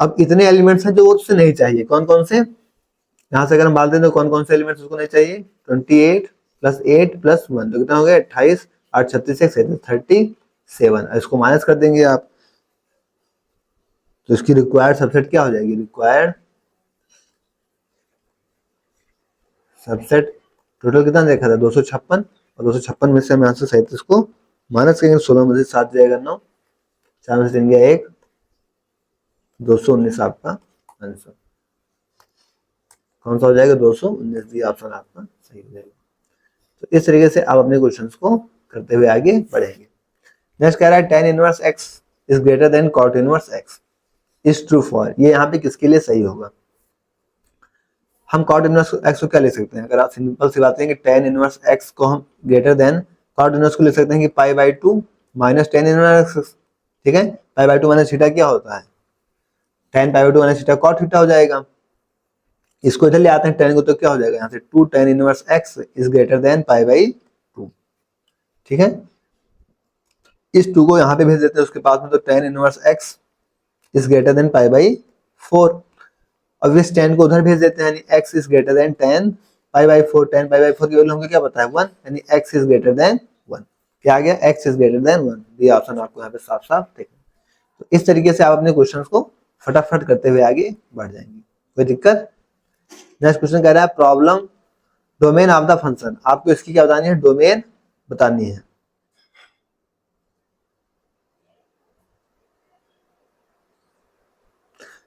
अब इतने एलिमेंट्स हैं जो उससे नहीं चाहिए, कौन कौन से, यहाँ से अगर हम बात दें तो कौन कौन से एलिमेंट्स उसको नहीं चाहिए, 28 प्लस 8 प्लस 1 तो कितना हो गया 28, 8 36 37, इसको माइनस कर देंगे आप, तो इसकी रिक्वायर्ड सबसेट क्या हो जाएगी, रिक्वायर्ड सबसेट टोटल कितना देखा था 256, और 256 में से हम यहाँ से 37 को माइनस करेंगे, 16 में से 7 जाएगा 9, 4 में से 3 गया 1, 219 आपका आंसर, कौन सा हो जाएगा 219, डी ऑप्शन आपका सही हो जाएगा। तो इस तरीके से आप अपने क्वेश्चंस को करते हुए आगे बढ़ेंगे। नेक्स्ट कह रहा है tan inverse x is greater then cot inverse x is true for, ये यहाँ पे किसके लिए सही होगा, हम cot इनवर्स x को क्या लिख सकते हैं, अगर आप सिंपल सी बात है कि tan इनवर्स x को हम ग्रेटर देन cot इनवर्स को लिख सकते हैं कि pi by 2 minus tan inverse x, ठीक है, पाई बाई 2 माइनस थीटा क्या होता है tan pi by 2 minus theta cot theta हो जाएगा, इसको इधर ले आते हैं tan को तो क्या हो जाएगा यहाँ से 2 tan inverse x is greater than pi by 2, ठीक है, इस 2 को यहाँ पे भेज देते हैं उसके पास में, तो tan inverse x is greater than pi by 4, अब इस tan को उधर भेज देते हैं, यानी x is greater then tan pi by 4, tan pi by 4 की वैल्यू हमको क्या पता है 1, यानी x इज ग्रेटर देन 1, क्या आ गया x इज ग्रेटर देन 1, ये ऑप्शन आपको यहाँ पे साफ साफ देखना। तो इस तरीके से आप अपने क्वेश्चंस को फटाफट करते हुए आगे बढ़ जाएंगे, कोई दिक्कत। नेक्स्ट क्वेश्चन कह रहा है problem domain of the function, आपको इसकी क्या बतानी है, डोमेन बतानी है,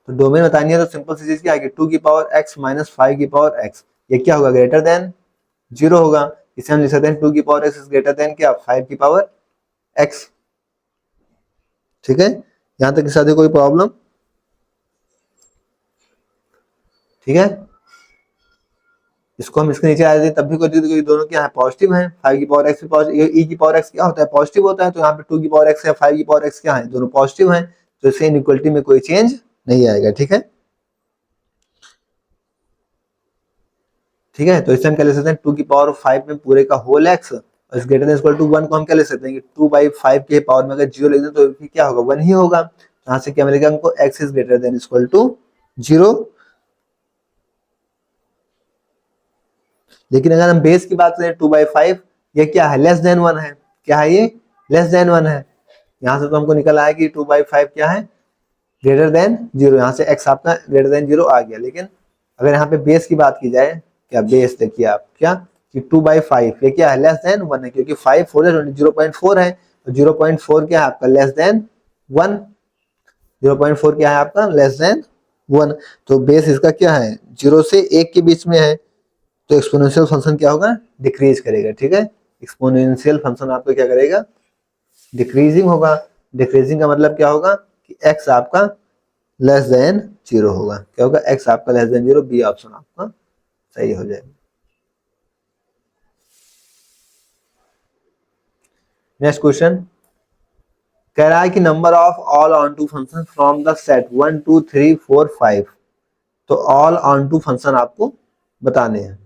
तो डोमेन बतानी है तो सिंपल सी चीज क्या है कि 2 की पावर x माइनस 5 की पावर x, ये क्या होगा ग्रेटर देन 0 होगा, इसे हम लिख सकते हैं 2 की power x is greater then क्या 5 की पावर x। ठीक है, यहां तक के साथ कोई प्रॉब्लम? ठीक है, इसको हम इसके नीचे आ जाते हैं तब भी कोई दोनों क्या है पॉजिटिव है। 5 की पावर x e की पावर x क्या होता है पॉजिटिव होता है, तो यहाँ पे 2 की पावर x है 5 की पावर x क्या है दोनों पॉजिटिव हैं, तो इससे इनइक्वालिटी में कोई चेंज नहीं आएगा। ठीक है, ठीक है, तो इससे हम क्या ले सकते हैं 2 की पावर 5 में पूरे का होल x और इस ग्रेटर देन इक्वल टू 1 को हम क्या ले सकते हैं कि 2/5 के पावर में अगर 0 लिख दें तो क्या होगा 1 ही होगा। तो यहाँ से क्या मिलेगा हमको x is greater than equal to 0। लेकिन अगर हम बेस की बात करें 2/5 ये क्या है लेस देन 1 है, क्या है ये लेस देन 1 है। यहाँ से तो हमको निकल आया कि 2/5 क्या है ग्रेटर देन 0, यहाँ से x आपका ग्रेटर देन 0 आ गया। लेकिन अगर यहाँ पे बेस की बात की जाए, क्या बेस देखिए आप क्या कि 2/5 ये क्या है लेस देन 1 है, क्योंकि 5 4 0.4 है, तो 0.4 क्या है आपका लेस देन 1, 0.4 क्या है आपका लेस देन 1। तो बेस इसका क्या है 0 से 1 के बीच में है, तो एक्सपोनेंशियल फंक्शन क्या होगा डिक्रीज करेगा। ठीक है, एक्सपोनेंशियल फंक्शन आपका क्या करेगा डिक्रीजिंग होगा। डिक्रीजिंग का मतलब क्या होगा कि x आपका लेस देन 0 होगा। क्या होगा x आपका लेस देन 0, बी ऑप्शन आपका सही हो जाएगा। नेक्स्ट क्वेश्चन कह रहा है कि number of all onto function from the set 1 2 3 4 5। तो ऑल ऑन टू फंक्शन आपको बताने हैं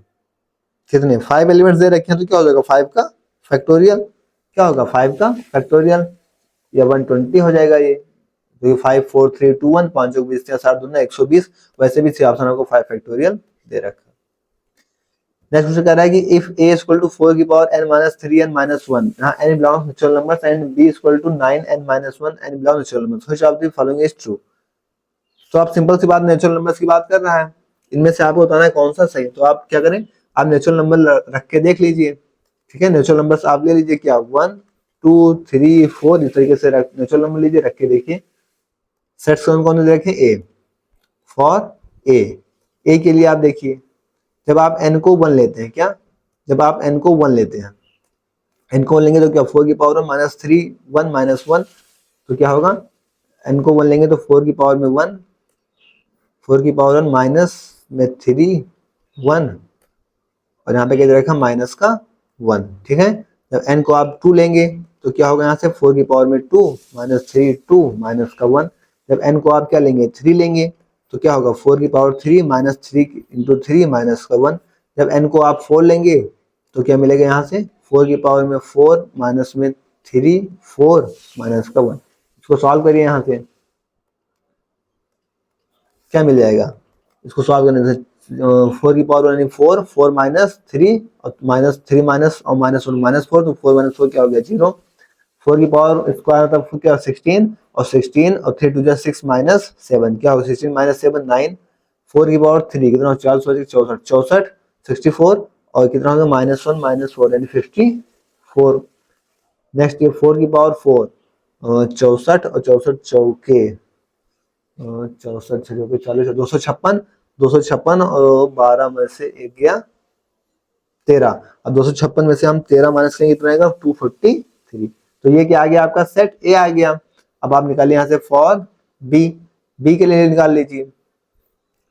कितने 5 एलिमेंट्स दे रखे हैं, तो क्या हो जाएगा 5 का फैक्टोरियल, क्या होगा 5 का फैक्टोरियल या 120 हो जाएगा ये, तो 5 4 3 2 1 5 20 7 दूना 120। वैसे भी सी ऑप्शन आपको 5 फैक्टोरियल दे रखा है। नेक्स्ट क्वेश्चन कह रहा है कि इफ a इक्वल टू 4 की power n minus 3n minus 1, यहाँ n belongs natural numbers and b equal to 9n minus 1 n belongs natural numbers, which of the following is true. तो आप simple सी बात natural numbers की बात कर रहा है, इनमें से आपको बताना है कौन सा सही। तो आप क्या करें आप नेचुरल नंबर रख के देख लीजिए। ठीक है, नेचुरल नंबर्स आप ले लीजिए क्या 1 2 3 4 इस तरीके से नेचुरल नंबर लीजिए रख के देखिए। सेट्स कौन कौन से रखें a फॉर a के लिए आप देखिए जब आप n को 1 लेते हैं, क्या जब आप n को 1 लेते हैं n को 1 लेंगे तो क्या 4 की पावर में माइनस 3 1 माइनस 1, तो क्या होगा n को 1 लेंगे तो 4 की पावर में 1 4 की पावर 1 माइनस में 3 1 और यहाँ पे क्या दे रखा माइनस का 1। ठीक है, जब n को आप 2 लेंगे तो क्या होगा यहाँ से 4 की पावर में 2 माइनस 3 2 माइनस का 1। जब n को आप क्या लेंगे 3 लेंगे तो क्या होगा 4 की पावर 3 माइनस 3 इंटू 3 माइनस का 1। जब n को आप 4 लेंगे तो क्या मिलेगा यहाँ से 4 की पावर में 4 माइनस में 3 4 माइनस का 1। इसको सॉल्व करिए, यहाँ से क्या मिल जाएगा इसको सॉल्व करने से 4 की पावर यानी 4 4 माइनस 3 और माइनस 3 माइनस और माइनस 1 माइनस 4, तो 4 माइनस 4 क्या हो गया 0। 4 की पावर स्क्वायर मतलब क्या 16 और 16 और 3 टू 6 माइनस 7 क्या होगा 16 माइनस 7 9। 4 की पावर 3 कितना 4 64 64 64 और कितना होगा माइनस 1 माइनस 4 यानी 54। नेक्स्ट ये 4 की पावर 4 64 और 64 चौके 64 चौके 40 256 256 और 12 में से एक गया 13। अब 256 में से हम 13 माइनस करेंगे कितना आएगा 243। तो ये क्या आ गया आपका सेट ए आ गया। अब आप निकालिए यहाँ से फॉर बी, बी के लिए निकाल लीजिए।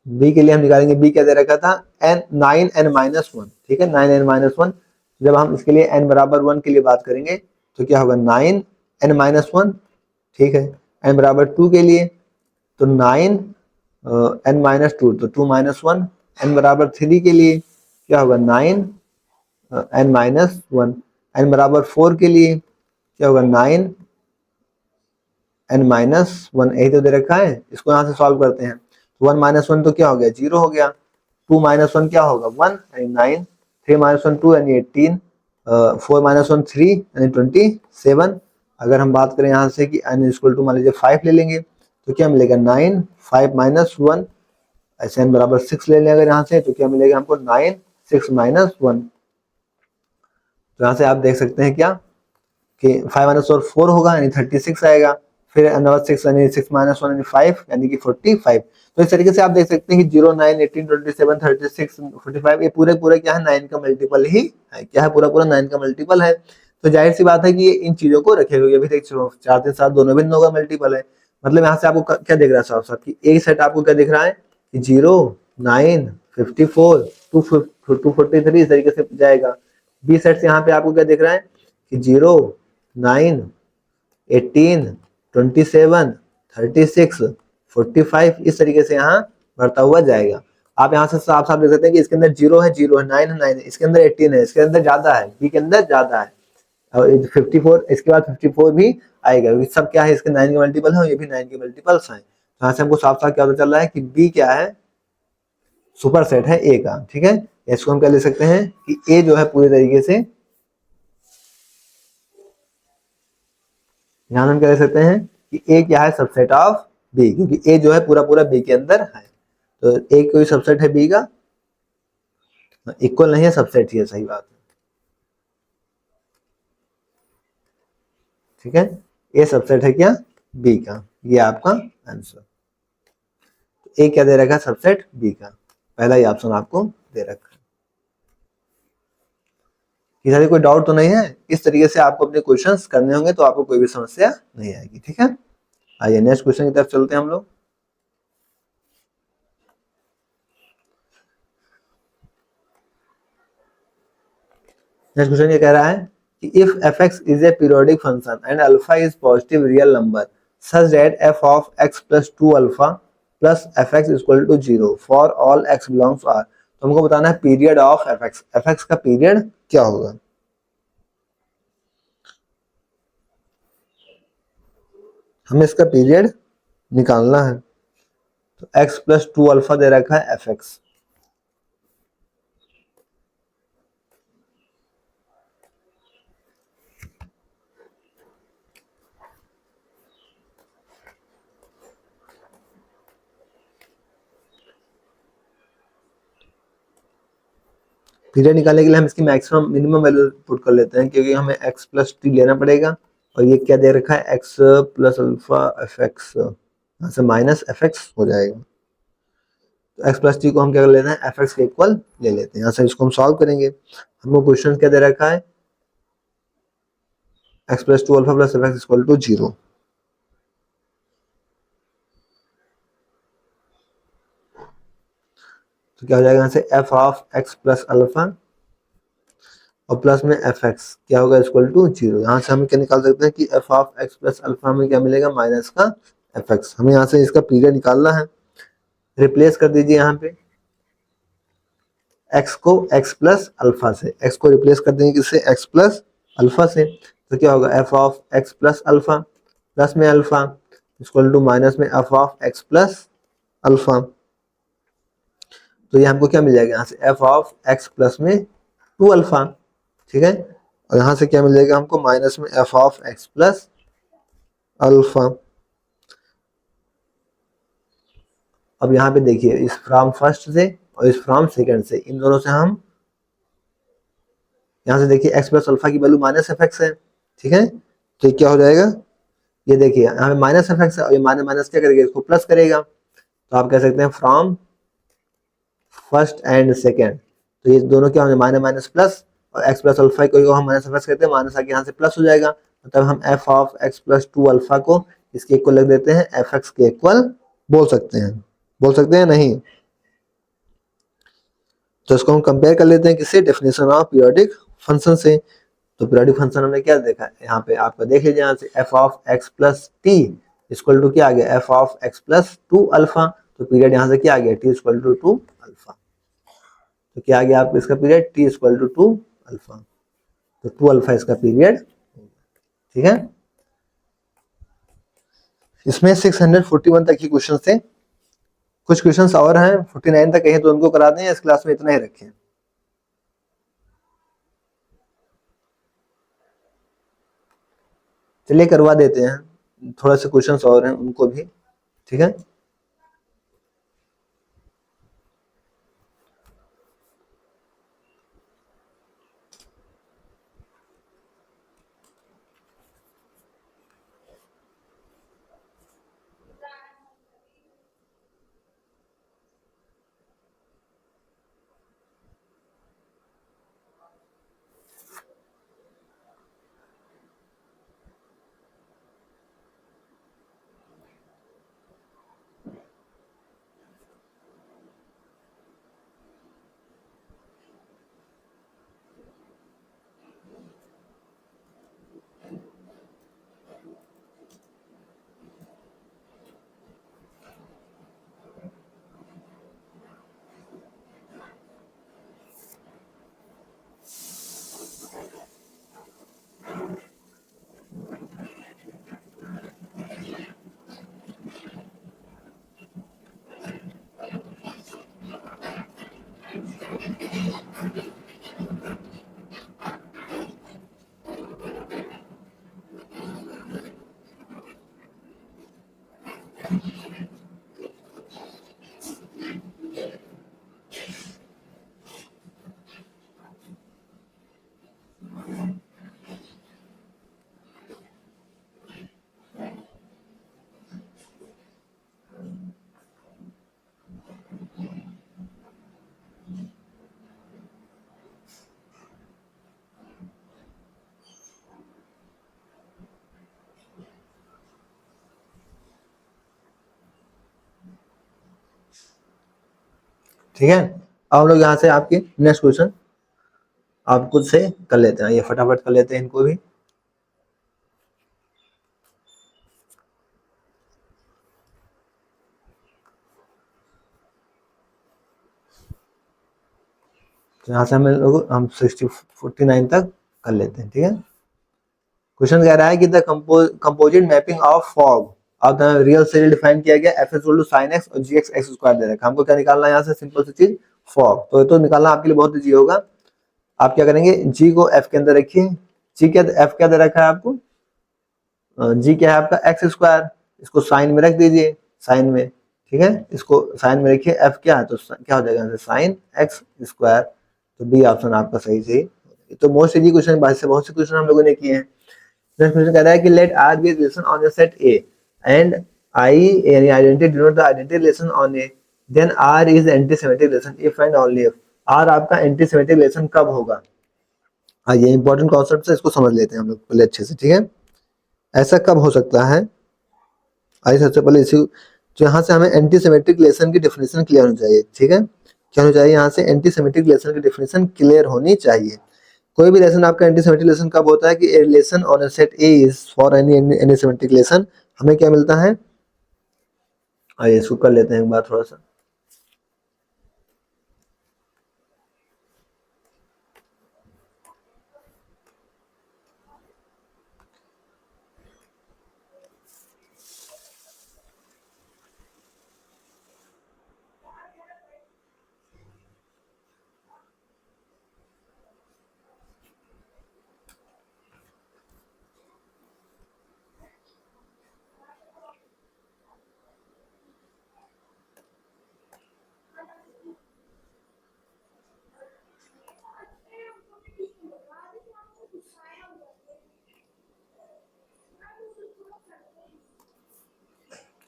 बी के लिए हम निकालेंगे बी क्या दे रखा था n 9n माइनस 1। ठीक है 9n माइनस 1, जब हम इसके लिए n बराबर 1 के लिए बात करेंगे तो क्या होगा 9n माइनस 1। ठीक है, n बराबर 2 के लिए तो 9 n माइनस 2 तो 2 माइनस 1। n बराबर 3 के लिए क्या होगा 9 n माइनस 1। n बराबर 4 के लिए क्या होगा 9 n माइनस 1, यही तो दे रखा है। इसको यहाँ से सॉल्व करते हैं तो 1 माइनस 1 तो क्या हो गया 0 हो गया। 2 माइनस 1 क्या होगा 1 यानी 9। 3 माइनस 1 2 यानी 18। 4 माइनस 1 3 यानी 27। अगर हम बात करें यहाँ से कि n इक्वल टू मान लीजिए 5 ले लेंगे तो क्या मिलेगा 9 5 माइनस 1, ऐसे n बराबर 6 ले लें अगर यहाँ से तो क्या मिलेगा हमको 9 6 माइनस 1। तो यहाँ से आप देख सकते हैं क्या कि 5 माइनस 4 होगा यानी 36 आएगा। फिर नंबर 6 यानी 6 माइनस 1 यानी 5 यानी कि 45। तो इस तरीके से आप देख सकते हैं कि 0, 9, 18, 27, 36, 45 ये पूरे पूरे क्या है 9 का मल्टीपल ही है। क्या है पूरा पूरा 9 का मल्टीपल है। तो जाहिर सी बात है कि ये इन चीजों को रखेगा। ये भी देख 4 3 7 दोनों भी 9 का मल्टीपल है। मतलब यहाँ से आपको क्या दिख रहा है साफ साफ कि एक सेट आपको क्या दिख रहा है कि 0, 9, 54, 243 इस तरीके से जाएगा। बी सेट से यहाँ पे आपको क्या दिख रहा है कि 0, 9, 18, 27, 36, 45 इस तरीके से यहाँ बढ़ता हुआ जाएगा। आप यहाँ से साफ साफ देख सकते हैं कि इसके अंदर 0 है, 0 है, 9 है, 9 है, इसके अंदर 18 है, इसके अंदर ज्यादा है, बी के अंदर ज्यादा है। और 54 इसके बाद 54 भी आएगा क्योंकि सब क्या है इसके 9 के मल्टीपल है और ये भी 9 के मल्टीपल्स हैं। तो यहाँ से हमको साफ साफ क्या पता चल रहा है कि बी क्या है सुपर सेट है ए का। ठीक है, इसको हम क्या ले सकते हैं कि ए जो है पूरी तरीके से यहाँ हम क्या ले सकते हैं कि ए क्या है सबसेट ऑफ बी, क्योंकि ए जो है पूरा पूरा बी के अंदर है। तो ए कोई सबसेट है बी का, इक्वल नहीं है, सबसेट ही है, सही बात है। ठीक है, ए सबसेट है क्या बी का, ये आपका आंसर। ए क्या दे रखा है सबसेट बी का, पहला ही ऑप्शन आपको दे रखा है। किसी कोई डाउट तो नहीं है? इस तरीके से आपको अपने क्वेश्चंस करने होंगे तो आपको कोई भी समस्या नहीं आएगी। ठीक है, आइए नेक्स्ट क्वेश्चन की तरफ चलते हैं हम लोग। नेक्स्ट क्वेश्चन ये कह रहा है कि if fx is a periodic function and alpha is positive real number such that f of x plus 2 alpha plus fx is equal to 0 for all x belongs to R। तो हमको बताना है period of fx, fx का period क्या होगा। हमें इसका period निकालना है। तो x प्लस 2 अल्फा दे रखा है fx, पीरियड निकालने के लिए हम इसकी मैक्सिमम मिनिमम वैल्यू पुट कर लेते हैं क्योंकि हमें x प्लस टी लेना पड़ेगा। और ये क्या दे रखा है x plus alpha F x, यहाँ से माइनस एफ एक्स हो जाएगा। तो x प्लस टी को हम क्या कर लेते हैं एफ एक्स के इक्वल ले लेते हैं। यहाँ से इसको हम सॉल्व करेंगे। हमको क्वेश्चन क्या दे रखा है x plus 2 alpha plus f x equal to 0। तो क्या हो जाएगा यहाँ से f of x plus alpha और प्लस में एफ एक्स क्या होगा इक्वल टू 0। यहाँ से हम क्या निकाल सकते हैं कि f of x plus alpha में क्या मिलेगा माइनस का एफ एक्स। हमें यहाँ से इसका पीरियड निकालना है। रिप्लेस कर दीजिए यहाँ पे x को x प्लस अल्फा से, x को रिप्लेस कर देंगे किससे x प्लस अल्फा से। तो क्या होगा f of x plus alpha plus में अल्फा इक्वल टू माइनस में f of x plus alpha. तो ये हमको क्या मिल जाएगा यहाँ से f ऑफ x प्लस में 2 अल्फा। ठीक है, और यहाँ से क्या मिल जाएगा हमको माइनस में f of x plus alpha. अब यहाँ पे देखिए इस फ्रॉम फर्स्ट से और इस फ्रॉम सेकंड से, इन दोनों से हम यहाँ से देखिए x प्लस अल्फा की वैल्यू माइनस एफ एक्स है। ठीक है, तो ये क्या हो जाएगा ये देखिए यहाँ पे माइनस एफ एक्स है और ये माइनस माइनस क्या करेगा इसको प्लस करेगा। तो आप कह सकते हैं फ्रॉम फर्स्ट एंड सेकेंड, तो ये दोनों क्या होंगे माइनस माइनस प्लस और x प्लस अल्फा को हम माइनस एफ एक्स कहते हैं, माइनस आके यहाँ से प्लस हो जाएगा। मतलब हम f of x plus 2 alpha को इसके इक्वल लिख देते हैं एफ एक्स के इक्वल बोल सकते हैं, बोल सकते हैं नहीं। तो इसको हम कंपेयर कर लेते हैं किससे डेफिनेशन ऑफ पीरियोडिक फंक्शन से। तो पीरियोडिक फंक्शन हमने क्या देखा है यहाँ पे आपका देख लीजिए यहाँ से f of x plus t equal to क्या आ गया f of x plus 2 alpha. तो पीरियड यहाँ से क्या आ गया t इक्वल टू 2 अल्फा। तो क्या आ गया आपको इसका period t equal to 2 alpha. तो 2 अल्फा इसका पीरियड। ठीक है, इसमें 641 तक ही क्वेश्चन थे। कुछ क्वेश्चंस और हैं 49 तक कहें तो उनको करा दें, इस क्लास में इतना ही रखें। चलिए करवा देते हैं, थोड़ा से क्वेश्चंस और हैं उनको भी। ठीक है, ठीक है। अब हम लोग यहाँ से आपके नेक्स्ट क्वेश्चन आप खुद से कर लेते हैं, ये फटाफट कर लेते हैं इनको भी। तो यहाँ से हम 49 तक कर लेते हैं, ठीक है। क्वेश्चन कह रहा है कि the composite mapping of fog अब रियल सीरीज डिफाइन किया गया, f equal to sine x और जी एक्स एक्स स्क्वायर दे रखा है। हमको क्या निकालना है यहाँ से, सिंपल सी चीज फॉग। तो ये तो निकालना आपके लिए बहुत ईजी होगा। आप क्या करेंगे, जी को एफ के अंदर रखिए। जी क्या, एफ क्या दे रखा है आपको, जी क्या है आपका एक्स स्क्वायर, इसको साइन में रख दीजिए, साइन में, ठीक है, इसको साइन में रखिए। एफ क्या है तो क्या हो जाएगा साइन एक्स स्क्वायर। तो बी ऑप्शन आपका सही से। तो मोस्ट इजी क्वेश्चन, बहुत से क्वेश्चन हम लोगों ने किए हैं। नेक्स्ट क्वेश्चन कह रहा है कि let R be relation on a set A and I यानी identity denote the identity relation on A, then R is anti symmetric relation if and only if. R आपका एंटी सेमेट्रिक रिलेशन कब होगा। हाँ, ये important concept है, इसको समझ लेते हैं हम लोग पहले अच्छे से, ठीक है। ऐसा कब हो सकता है, आइए सबसे पहले इसी, तो यहाँ से हमें एंटी सेमेट्रिक रिलेशन की डेफिनेशन क्लियर होनी चाहिए, ठीक है। क्या होनी चाहिए, यहाँ से एंटी सेमेट्रिक रिलेशन की डेफिनेशन क्लियर होनी चाहिए। कोई भी रिलेशन आपका एंटी सेमेट्रिक रिलेशन कब होता है कि relation on a set A is for any symmetric relation, हमें क्या मिलता है। आइए इसको कर लेते हैं एक बार थोड़ा सा।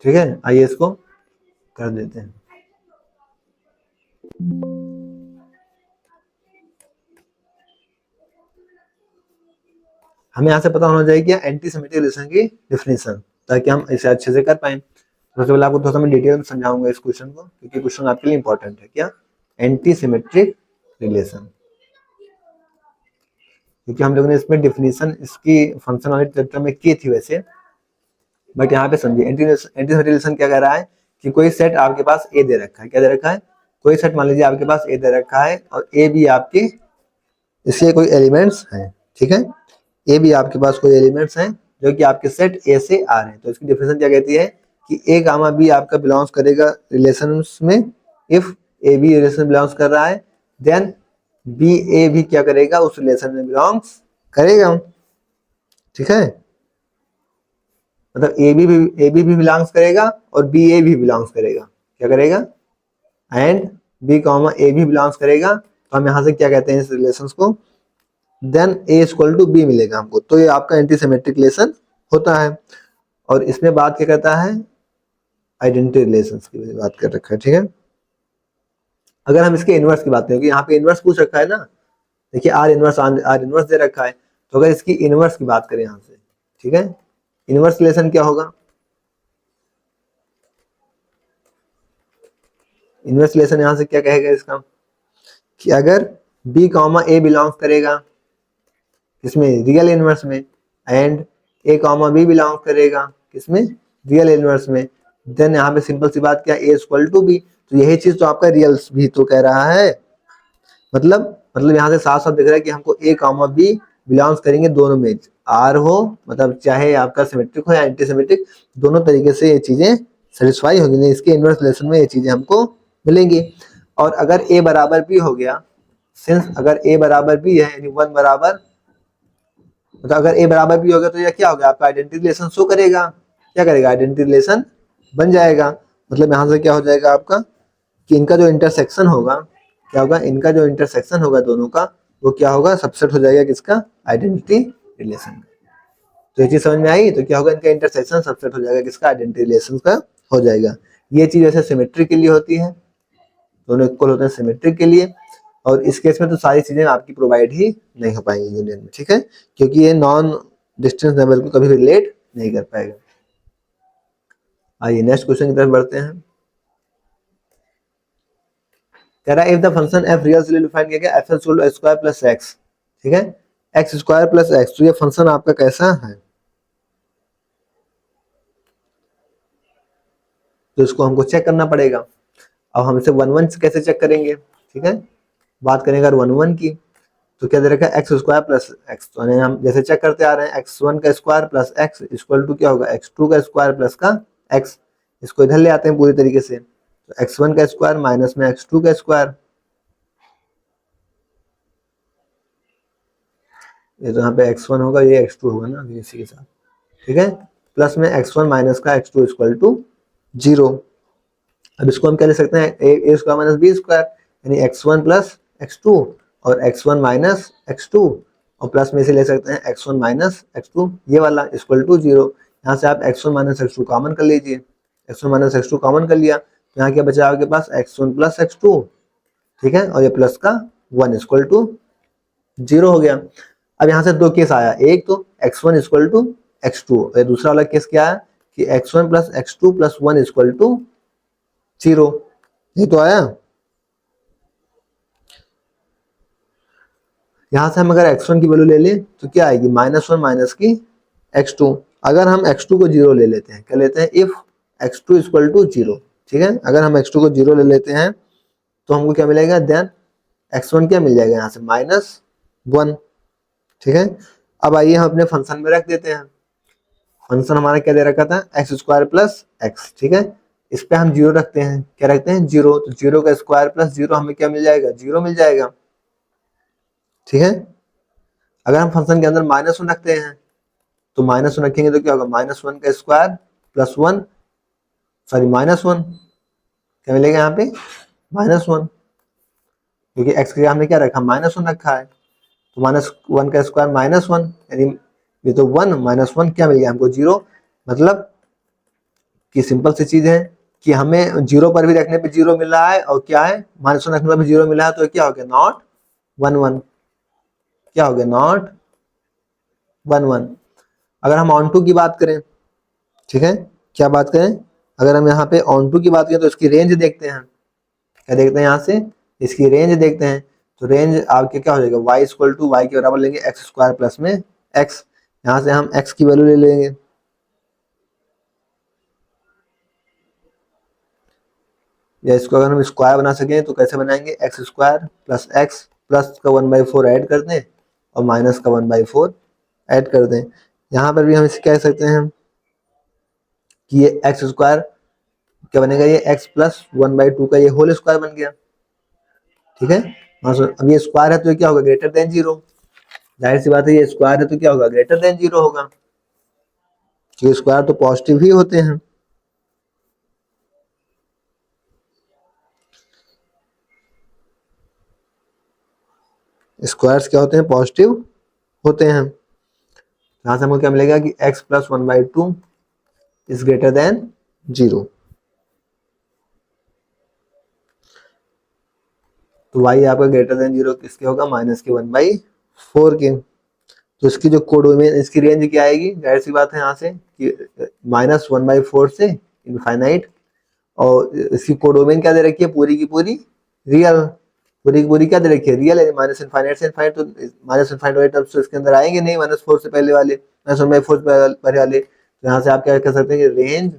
ठीक है, आइए इसको कर देते हैं। हमें यहाँ से पता होना चाहिए कि एंटी सेमेट्रिक रिलेशन की डेफिनेशन, ताकि हम इसे अच्छे से कर पाए। सबसे पहले आपको थोड़ा सा मैं डिटेल में समझाऊंगा इस क्वेश्चन को, क्योंकि क्वेश्चन आपके लिए इंपॉर्टेंट है। क्या, एंटी सिमेट्रिक रिलेशन, क्योंकि हम लोगों ने इसमें डेफिनेशन इसकी फंक्शन वाले चैप्टर में की थी वैसे, बट यहाँ पे समझिए एंटी सिमेट्रिक रिलेशन क्या कह रहा है कि कोई सेट आपके पास ए दे रखा है। क्या दे रखा है, कोई सेट मान लीजिए आपके पास ए दे रखा है और ए भी आपके इसके कोई एलिमेंट्स हैं, ठीक है। ए भी आपके पास कोई एलिमेंट्स हैं जो कि आपके सेट ए से आ रहे हैं। तो इसकी डेफिनेशन क्या कहती है कि ए गामा बी आपका बिलोंग्स करेगा रिलेशन में, if a b relation belongs कर रहा है, देन बी ए भी क्या करेगा, उस रिलेशन में बिलोंग्स करेगा, ठीक है। मतलब ए बी भी बिलोंग्स करेगा और बी ए भी बिलोंग्स करेगा। क्या करेगा, एंड बी कॉमा ए भी बिलोंग्स करेगा। तो हम यहाँ से क्या कहते हैं इस रिलेशन को, then a equal to b मिलेगा हमको। तो ये आपका एंटी सिमेट्रिक रिलेशन होता है। और इसमें बात क्या करता है, आइडेंटिटी रिलेशंस की बात कर रखा है, ठीक है। अगर हम इसके इनवर्स की बात करें, यहाँ पे इनवर्स पूछ रखा है ना, देखिए आर इनवर्स दे रखा है। तो अगर इसकी इनवर्स की बात करें यहाँ से, ठीक है, इनवर्स रिलेशन क्या होगा, इनवर्स रिलेशन यहाँ से क्या कहेगा इसका कि अगर बी कॉमा ए बिलोंग्स करेगा किसमें, रियल इनवर्स में, and a comma b belong करेगा किसमें, रियल इनवर्स में, देन यहाँ पे सिंपल सी बात क्या, ए इक्वल टू बी। तो यही चीज तो आपका रियल भी तो कह रहा है। मतलब यहाँ से साफ साफ दिख रहा है कि हमको ए कॉमा बी बिलोंग्स करेंगे दोनों में, आर हो मतलब चाहे आपका सिमेट्रिक हो या एंटी सिमेट्रिक, दोनों तरीके से ये चीजें सेटिस्फाई होंगी। इसके इनवर्स रिलेशन में ये चीजें हमको मिलेंगी। और अगर ए बराबर बी हो गया, सिंस अगर ए बराबर बी है यानी 1 बराबर, तो अगर ए बराबर बी होगा तो यह क्या होगा, आपका आइडेंटिटी रिलेशन शो करेगा। क्या करेगा, आइडेंटिटी रिलेशन बन जाएगा। मतलब यहाँ से क्या हो जाएगा आपका कि इनका जो इंटरसेक्शन होगा, क्या होगा, इनका जो इंटरसेक्शन होगा दोनों का, वो क्या होगा, सबसेट हो जाएगा किसका, आइडेंटिटी रिलेशन। तो ये चीज समझ में आई। तो क्या होगा, इनका इंटरसेक्शन सबसेट हो जाएगा किसका, आइडेंटिटी रिलेशन का हो जाएगा। ये चीज ऐसे सिमेट्रिक के लिए होती है, दोनों इक्वल होते हैं सिमेट्रिक के लिए। और इस केस में तो सारी चीजें आपकी प्रोवाइड ही नहीं हो पाएंगी यूनियन में, ठीक है, क्योंकि ये नॉन डिस्टेंस लेवल को कभी भी रिलेट नहीं कर पाएगा। आइए नेक्स्ट क्वेश्चन की तरफ बढ़ते हैं। कह रहा है if the function f real से डिफाइन किया गया f equal to square plus x, ठीक है, एक्स स्क्वायर प्लस एक्स, तो ये फंक्शन आपका कैसा है, तो इसको हमको चेक करना पड़ेगा। अब हम इसे वन वन कैसे चेक करेंगे, ठीक है, बात करेंगे अगर वन वन की, तो क्या दे रखा है एक्स स्क्वायर प्लस एक्स, तो हम जैसे चेक करते आ रहे हैं एक्स वन का square plus x equal to क्या होगा एक्स टू का स्क्वायर प्लस का एक्स, इसको इधर ले आते हैं पूरी तरीके से, तो एक्स वन का स्क्वायर माइनस में एक्स टू का स्क्वायर, ये तो यहाँ पे एक्स वन होगा, ये एक्स टू होगा ना इसी के साथ, ठीक है, प्लस में एक्स वन माइनस का x two equal to zero. अब इसको हम क्या ले सकते हैं a square minus b square, यानी x one plus x two और x one minus x two, और प्लस में से ले सकते हैं x one minus x two ये वाला इक्वल टू जीरो। यहाँ से आप x one minus x two common कर लीजिए, x one minus x two common कर लिया, तो यहाँ क्या बचा आपके पास x one plus x two, ठीक है, और ये प्लस का वन इक्वल टू जीरो हो गया। अब यहाँ से दो केस आया, एक तो x one equal to x two, और दूसरा वाला केस क्या है कि x one plus x two plus one equal to zero, ये तो आया। यहां से हम अगर x1 की वैल्यू ले लें तो क्या आएगी माइनस वन माइनस की x2, अगर हम x2 को जीरो ले लेते हैं, क्या लेते हैं if x2 equal to zero, ठीक है, अगर हम x2 को जीरो ले लेते हैं तो हमको क्या मिलेगा देन x1 क्या मिल जाएगा यहाँ से माइनस वन, ठीक है। अब आइए हम अपने फंक्शन में रख देते हैं, फंक्शन हमारा क्या दे रखा था एक्स स्क्वायर प्लस एक्स, ठीक है, इस पे हम जीरो रखते हैं, क्या रखते हैं जीरो, तो जीरो का स्क्वायर प्लस जीरो हमें क्या मिल जाएगा जीरो मिल जाएगा, ठीक है। अगर हम फंक्शन के अंदर माइनस वन रखते हैं तो माइनस वन रखेंगे तो क्या होगा माइनस वन का square plus one, sorry minus one, क्या मिलेगा यहाँ पे माइनस वन, क्योंकि एक्स के हमने क्या रखा माइनस वन रखा है, तो माइनस वन का स्क्वायर माइनस वन, यानी ये तो वन माइनस वन क्या मिल गया हमको जीरो, मतलब कि सिंपल सी चीज है कि हमें जीरो पर भी रखने पे जीरो मिल रहा है और क्या है माइनस वन रखने पर भी जीरो मिला है, तो क्या हो गया नॉट वन वन, क्या हो गया नॉट वन वन। अगर हम ऑन टू की बात करें, ठीक है, क्या बात करें, अगर हम यहाँ पे ऑन टू की बात करें तो इसकी रेंज देखते हैं, क्या देखते हैं यहाँ से इसकी रेंज देखते हैं, तो रेंज आपके क्या हो जाएगा y इक्वल टू वाई के बराबर लेंगे एक्स स्क्वायर प्लस में एक्स, यहाँ से हम x की वैल्यू ले लेंगे, या इसको अगर हम स्क्वायर बना सकें तो कैसे बनाएंगे x square plus x plus का वन बाई फोर ऐड कर दें और माइनस का वन बाई फोर ऐड कर दें। यहाँ पर भी हम इसे कह सकते हैं कि ये एक्स स्क्वायर क्या बनेगा ये x plus one by two का ये होल स्क्वायर बन गया, ठीक है। अब ये स्क्वायर है तो क्या होगा ग्रेटर देन जीरो, जाहिर सी बात है ये स्क्वायर है तो क्या होगा ग्रेटर देन जीरो होगा, क्योंकि स्क्वायर तो पॉजिटिव ही होते हैं। स्क्वायर्स क्या होते हैं पॉजिटिव होते हैं, यहां से हमको क्या मिलेगा कि x plus one by two is greater than zero, तो y आपका ग्रेटर देन जीरो किसके होगा माइनस के वन बाई फोर के, तो इसकी जो कोडोमेन इसकी रेंज क्या आएगी, जाहिर सी बात है यहाँ से कि माइनस वन बाई फोर से इनफाइनाइट, और इसकी कोडोमेन क्या दे रखी है पूरी की पूरी रियल, पूरी की पूरी क्या दे रखी है रियल है, माइनस इनफाइनाइट से इनफाइनाइट, तो माइनस इनफाइनाइट वाले टर्म्स तो इसके अंदर आएंगे नहीं माइनस फोर से पहले वाले, माइनस वन बाई फोर से पहले वाले, तो यहाँ से आप क्या कर सकते हैं कि range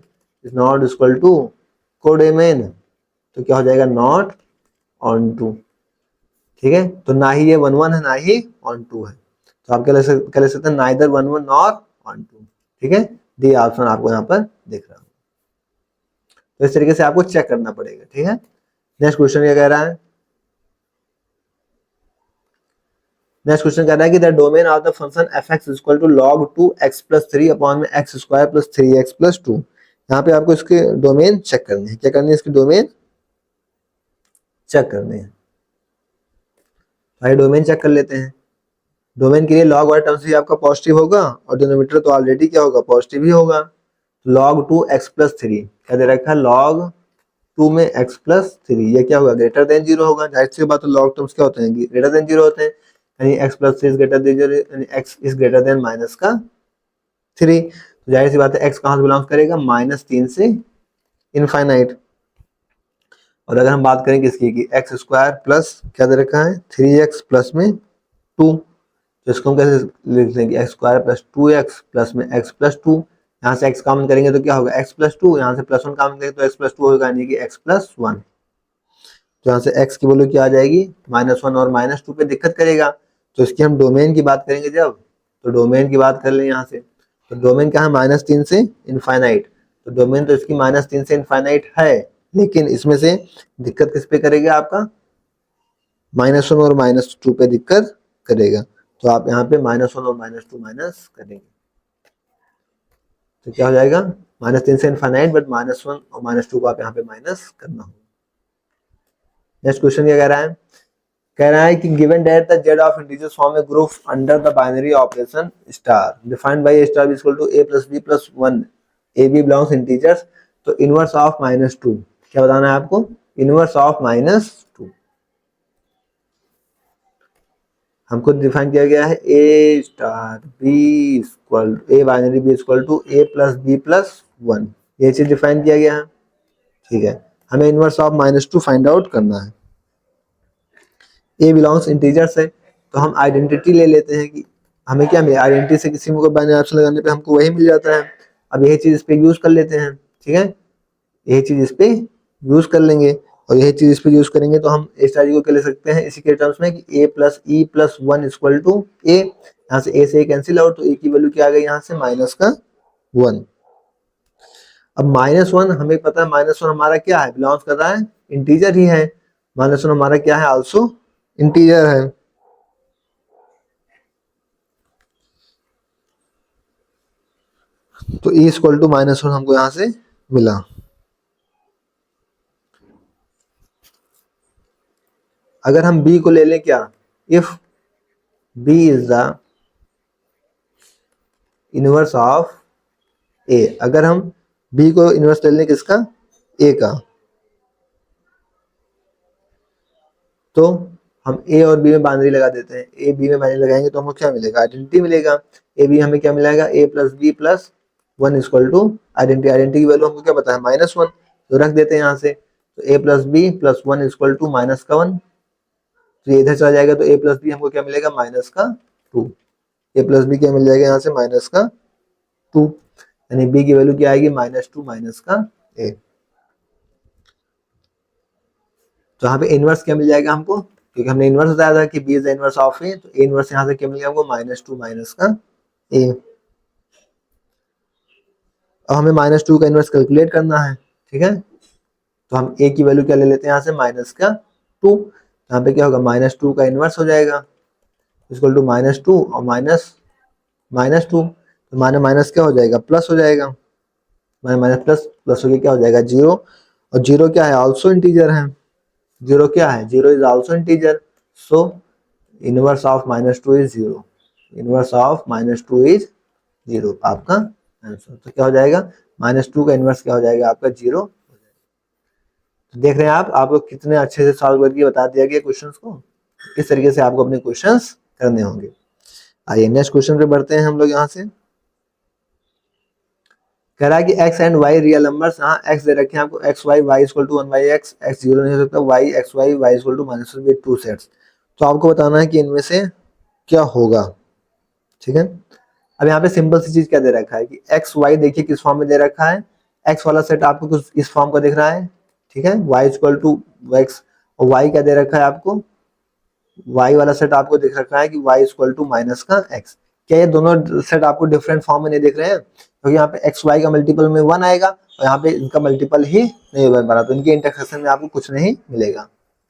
is not equal to codomain, तो क्या हो जाएगा नॉट ऑन टू, ठीक है, तो ना ही ये वन वन है ना ही ऑन टू है, तो आप क्या ले सकते हैं neither one one nor onto, ठीक है, डी ऑप्शन आपको यहाँ पर दिख रहा है, तो इस तरीके से आपको चेक करना पड़ेगा, ठीक है। नेक्स्ट क्वेश्चन क्या कह रहा है, नेक्स्ट क्वेश्चन कह रहा है कि the domain of the function f x equal to log two x plus three upon में x square plus three x plus two, यहाँ पे आपको इसके डोमेन चेक करनी है, क्या करनी है इसकी डोमेन चेक करनी है, भाई डोमेन चेक कर लेते हैं। डोमेन के लिए लॉग वाला टर्म्स भी आपका पॉजिटिव होगा और डिनोमिनेटर तो ऑलरेडी क्या होगा पॉजिटिव ही होगा, log two x plus three क्या दे रखा है लॉग टू में एक्स प्लस थ्री, ये क्या होगा ग्रेटर देन जीरो होगा, जाहिर सी बात है लॉग टर्म्स क्या होते हैं ग्रेटर देन जीरो होते हैं, यानी x plus three is greater than zero, यानी x is greater than minus का थ्री, तो जाहिर सी बात है एक्स कहाँ से बिलोंग करेगा माइनस तीन से इनफाइनाइट, और अगर हम बात करें किसकी की एक्स स्क्वायर प्लस क्या दे रखा है 3x प्लस में 2, तो इसको हम कैसे लिख देंगे x square plus 2x plus में x प्लस 2, यहाँ से x कॉमन करेंगे तो क्या होगा x प्लस 2, यहाँ से प्लस 1 कॉमन करेंगे तो x प्लस 2 होगा, यानी कि x प्लस 1। तो यहाँ से x की वैल्यू क्या आ जाएगी -1 और -2 पे दिक्कत करेगा, तो इसकी हम डोमेन की बात करेंगे जब, तो डोमेन की बात कर लें यहाँ से, तो डोमेन क्या है -3 से इनफाइनाइट, तो डोमेन तो इसकी -3 से इनफाइनाइट है, लेकिन इसमें से दिक्कत किस पे करेगा आपका -1 और -2 पे दिक्कत करेगा, तो आप यहाँ पे -1 और -2 माइनस करेंगे, तो क्या हो जाएगा -3 से इनफाइनाइट बट -1 और -2 को आप यहाँ पे माइनस करना होगा। नेक्स्ट क्वेश्चन क्या कह रहा है कि given that the z of integers form a group under the binary operation star defined by a star is equal to a plus b plus 1 a b belongs integers, तो inverse of -2 क्या बताना है आपको, inverse of -2 हमको define किया गया है a star b equal a binary b equal to a plus b plus 1, ये चीज डिफाइन किया गया है, ठीक है। हमें इनवर्स ऑफ -2 फाइंड आउट करना है, a बिलोंग्स इंटीजर से, तो हम आइडेंटिटी ले लेते हैं कि हमें क्या मिले, आइडेंटिटी से किसी को बाइनरी ऑप्शन लगाने पे हमको वही मिल जाता है। अब यही चीज इस पे यूज कर लेते हैं, ठीक है, यही चीज इस पे यूज कर लेंगे, और यही चीज इस पे यूज करेंगे तो हम ए स्टार को क्या ले सकते हैं इसी के टर्म्स में कि a plus e plus 1 equal to a, यहाँ से a से कैंसिल आउट, तो a की वैल्यू क्या आ गई यहाँ से -1। अब -1 हमें पता है -1 हमारा क्या है, बिलोंग्स कर रहा है इंटीजर ही है, -1 हमारा क्या है आल्सो इंटीजर है, तो e इक्वल टू -1 हमको यहाँ से मिला। अगर हम b को ले लें क्या, if b is the inverse of a, अगर हम b को इनवर्स ले लें किसका a का, तो हम a और b में बाउंड्री लगा देते हैं, a b में बाउंड्री लगाएंगे तो हमको क्या मिलेगा आइडेंटिटी मिलेगा, a b हमें क्या मिलेगा a plus b plus 1 equal to identity की वैल्यू हमको क्या पता है -1, तो रख देते हैं यहाँ से, तो a plus b plus 1 equal to -1, तो ये इधर चला जाएगा तो a प्लस b हमको क्या मिलेगा -2, a प्लस b क्या मिल जाएगा यहाँ से -2, यानी b की वैल्यू क्या आएगी -2 -a, तो यहाँ पे इनवर्स क्या मिल जाएगा हमको, क्योंकि हमने इनवर्स बताया था कि b is the inverse of a, तो a इनवर्स यहाँ से क्या मिल गया हमको -2 -a। अब हमें -2 का इनवर्स कैलकुलेट करना है, ठीक है, तो हम a की वैल्यू क्या ले लेते हैं यहाँ से -2, यहाँ पे क्या होगा -2 का इनवर्स हो जाएगा इक्वल टू -2 और -2, तो माइनस क्या हो जाएगा प्लस हो जाएगा, माइनस प्लस प्लस होके क्या हो जाएगा 0, और 0 क्या है आल्सो इंटीजर है, 0 क्या है 0 is also integer, so inverse of -2 is 0, inverse of -2 is 0 आपका आंसर, तो क्या हो जाएगा -2 का इनवर्स क्या हो जाएगा आपका 0। तो देख रहे हैं आप, आपको कितने अच्छे से सॉल्व करके बता दिया गया क्वेश्चंस को, इस तरीके से आपको अपने क्वेश्चंस करने होंगे। आइए नेक्स्ट क्वेश्चन पे बढ़ते हैं हम लोग, यहाँ से कह रहा है कि x and y real numbers, यहाँ x दे रखे हैं आपको x y y equal to 1/x, x 0 नहीं हो सकता, y x y y equal to -1 with 2 sets, तो आपको बताना है कि इनमें से क्या होगा, ठीक है। अब यहाँ पे सिंपल सी चीज क्या दे रखा है कि x y देखिए किस फॉर्म में दे रखा है, x वाला सेट आपको कुछ इस फॉर्म का दिख रहा है, ठीक है, y इक्वल टू x, और y क्या दे रखा है आपको, y वाला सेट आपको दिख रखा है कि y इक्वल टू -x, क्या ये दोनों सेट आपको डिफरेंट फॉर्म में नहीं दिख रहे हैं, क्योंकि यहाँ पे एक्स वाई का मल्टीपल में 1 आएगा और यहाँ पे इनका मल्टीपल ही नहीं बन पा रहा, तो इनके इंटरसेक्शन में आपको कुछ नहीं मिलेगा,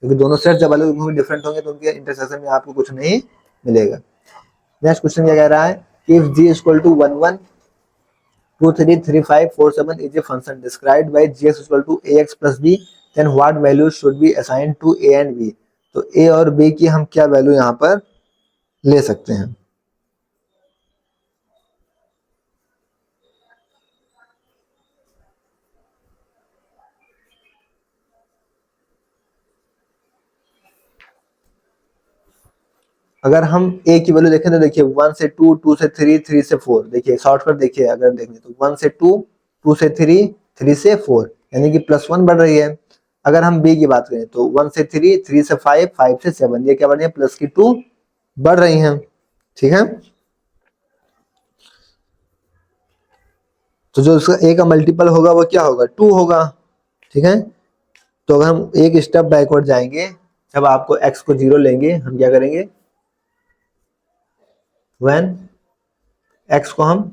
क्योंकि दोनों सेट जब अलग होंगे डिफरेंट होंगे तो उनके इंटरसेक्शन में आपको कुछ नहीं मिलेगा। नेक्स्ट क्वेश्चन क्या कह रहा है, if g equal to 1 1 2 3 3 5 4 7 is a function described by gx equal to ax plus b, then what value should be assigned to a and b, तो a और b की हम क्या वैल्यू यहाँ पर ले सकते हैं। अगर हम a की वैल्यू देखें तो देखिए 1 से 2, 2 से 3, 3 से 4, देखिए शॉर्टकट देखिए, अगर देखें तो 1 से 2, 2 से 3, 3 से 4, यानी कि +1 बढ़ रही है, अगर हम बी की बात करें तो 1 से 3, 3 से 5, 5 से 7, ये क्या बढ़ रही है, प्लस की 2 बढ़ रही हैं, ठीक है। तो जो उसका ए का मल्टीपल होगा वो क्या होगा, 2 होगा, ठीक है। तो अगर हम एक स्टेप बैकवर्ड जाएंगे, जब आपको x को 0 लेंगे, हम क्या करेंगे, व्हेन x को हम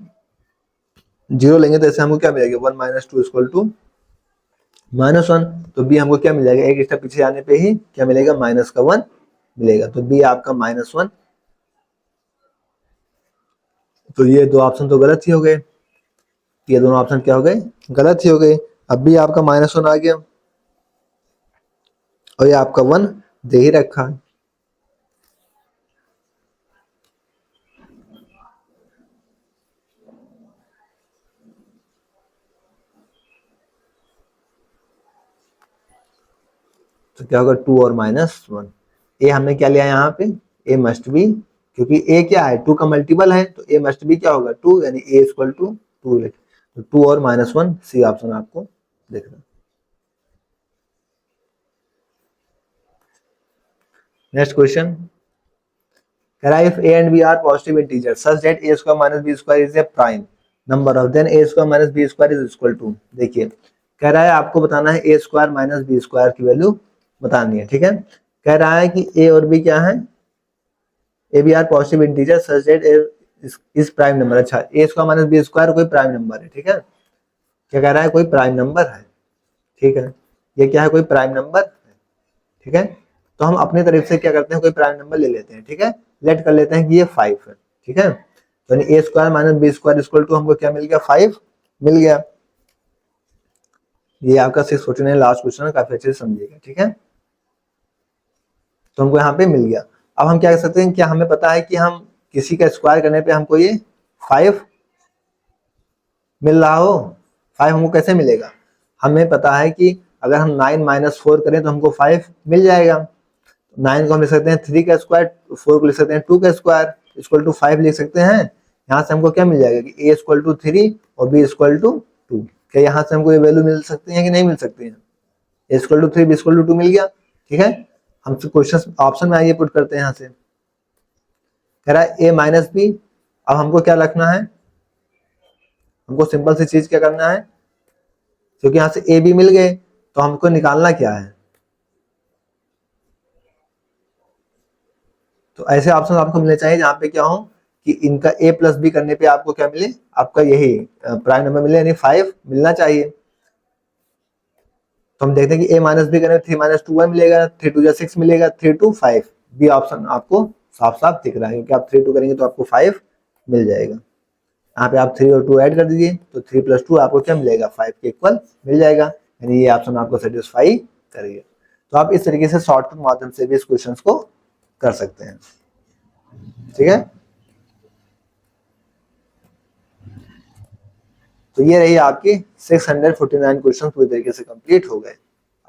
0 लेंगे तो ऐसे हमको क्या मिलेगा, 1 माइनस 2 इक्वल टू -1। तो बी हमको क्या मिल जाएगा, एक स्टेप पीछे जाने पे ही क्या मिलेगा, माइनस का 1 मिलेगा। तो बी आपका -1। तो ये दो ऑप्शन तो गलत ही हो गए, ये दोनों ऑप्शन क्या हो गए, गलत ही हो गए। अब भी आपका -1 आ गया और ये आपका 1 दे ही रखा है। तो क्या होगा, 2 और -1। ए हमने क्या लिया यहाँ पे, ए मस्ट बी, क्योंकि ए क्या है, 2 का मल्टीपल है, तो ए मस्ट बी क्या होगा, 2, यानी ए इक्वल टू 2। तो 2 और -1, सी ऑप्शन आपको देखना। नेक्स्ट क्वेश्चन कह रहा है, if a and b are positive integers such that a square minus b square is a prime number of then a square minus b square is equal to, देखिए कह रहा है आपको बताना है a square minus b square की value बतानी है, ठीक है। कह रहा है कि a और b क्या है, a b are positive integers such that a is prime number। अच्छा, a square minus b square कोई प्राइम नंबर है, ठीक है। क्या कह रहा है, कोई प्राइम नंबर है, ठीक है। ये क्या है, कोई प्राइम नंबर है, ठीक है। तो हम अपनी तरफ से क्या करते हैं, कोई प्राइम नंबर ले लेते हैं, ठीक है। लेट कर लेते हैं कि ये 5 है, ठीक है। तो यानी a square minus b square equal to हमको क्या मिल गया, 5 मिल गया। ये आपका 649 लास्ट क्वेश्चन है, काफी अच्छे से समझिएगा, ठीक है। तो हमको यहाँ पे मिल गया। अब हम क्या कर सकते हैं, क्या हमें पता है कि हम किसी का स्क्वायर करने पे हमको ये 5 मिल रहा हो, 5 हमको कैसे मिलेगा, हमें पता है कि अगर हम 9 माइनस 4 करें तो हमको 5 मिल जाएगा। 9 को हम लिख सकते हैं 3 का स्क्वायर, 4 को लिख सकते हैं 2 का स्क्वायर, इक्वल टू 5 लिख सकते हैं। यहाँ से हमको क्या मिल जाएगा कि a इक्वल टू 3 और b इक्वल टू 2। क्या यहाँ से हमको ये वैल्यू मिल सकती है कि नहीं मिल सकती है, a equal to 3 b equal to 2 मिल गया, ठीक है। हम क्वेश्चन ऑप्शन में आइए पुट करते हैं। यहाँ से कह रहा है a माइनस बी, अब हमको क्या रखना है, हमको सिंपल सी चीज क्या करना है, क्योंकि यहाँ से a b मिल गए तो हमको निकालना क्या है। तो ऐसे ऑप्शन आपको मिलने चाहिए जहां पे क्या हो कि इनका a प्लस बी करने पे आपको क्या मिले, आपका यही प्राइम नंबर मिले, यानी 5 मिलना चाहिए। तो हम देखते हैं कि a माइनस बी करें 3 माइनस 2 मिलेगा, 3 2 6 मिलेगा, 3 2 5। बी ऑप्शन आपको साफ साफ दिख रहा है, क्योंकि आप 3 2 करेंगे तो आपको 5 मिल जाएगा। यहाँ पे आप 3 और 2 ऐड कर दीजिए तो 3 प्लस 2 आपको क्या मिलेगा, 5 के इक्वल मिल जाएगा, यानी ये ऑप्शन आपको सेटिस्फाई करेगा। तो आप इस तरीके से शॉर्टकट माध्यम से भी इस क्वेश्चन को कर सकते हैं, ठीक है। तो ये रही आपकी 649 क्वेश्चन पूरी तरीके से कंप्लीट हो गए।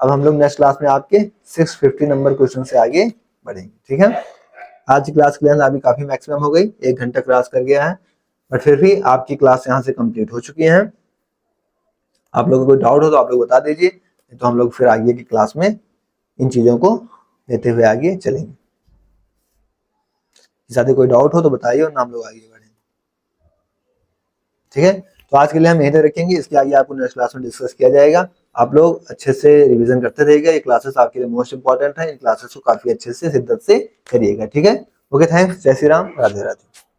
अब हम लोग नेक्स्ट क्लास में आपके 650 नंबर क्वेश्चन से आगे बढ़ेंगे, ठीक है। आज की क्लास की लेंथ अभी काफी मैक्सिमम हो गई, 1 घंटा क्रॉस कर गया है, बट फिर भी आपकी क्लास यहाँ से कंप्लीट हो चुकी है। आप लोगों को कोई डाउट हो तो आप लोग बता दीजिए, तो हम लोग फिर आगे की क्लास में इन चीजों को लेते हुए आगे चलेंगे। ज्यादा कोई डाउट हो तो बताइए और हम लोग आगे बढ़ें, ठीक है। तो आज के लिए हम यहीं तक रखेंगे, इसके आगे आपको नेक्स्ट क्लास में डिस्कस किया जाएगा। आप लोग अच्छे से रिवीजन करते रहिएगा, ये क्लासेस आपके लिए मोस्ट इंपॉर्टेंट है, इन क्लासेस को काफी अच्छे से शिद्दत से करिएगा, ठीक है। ओके, थैंक्स, जय श्री राम, राधे राधे।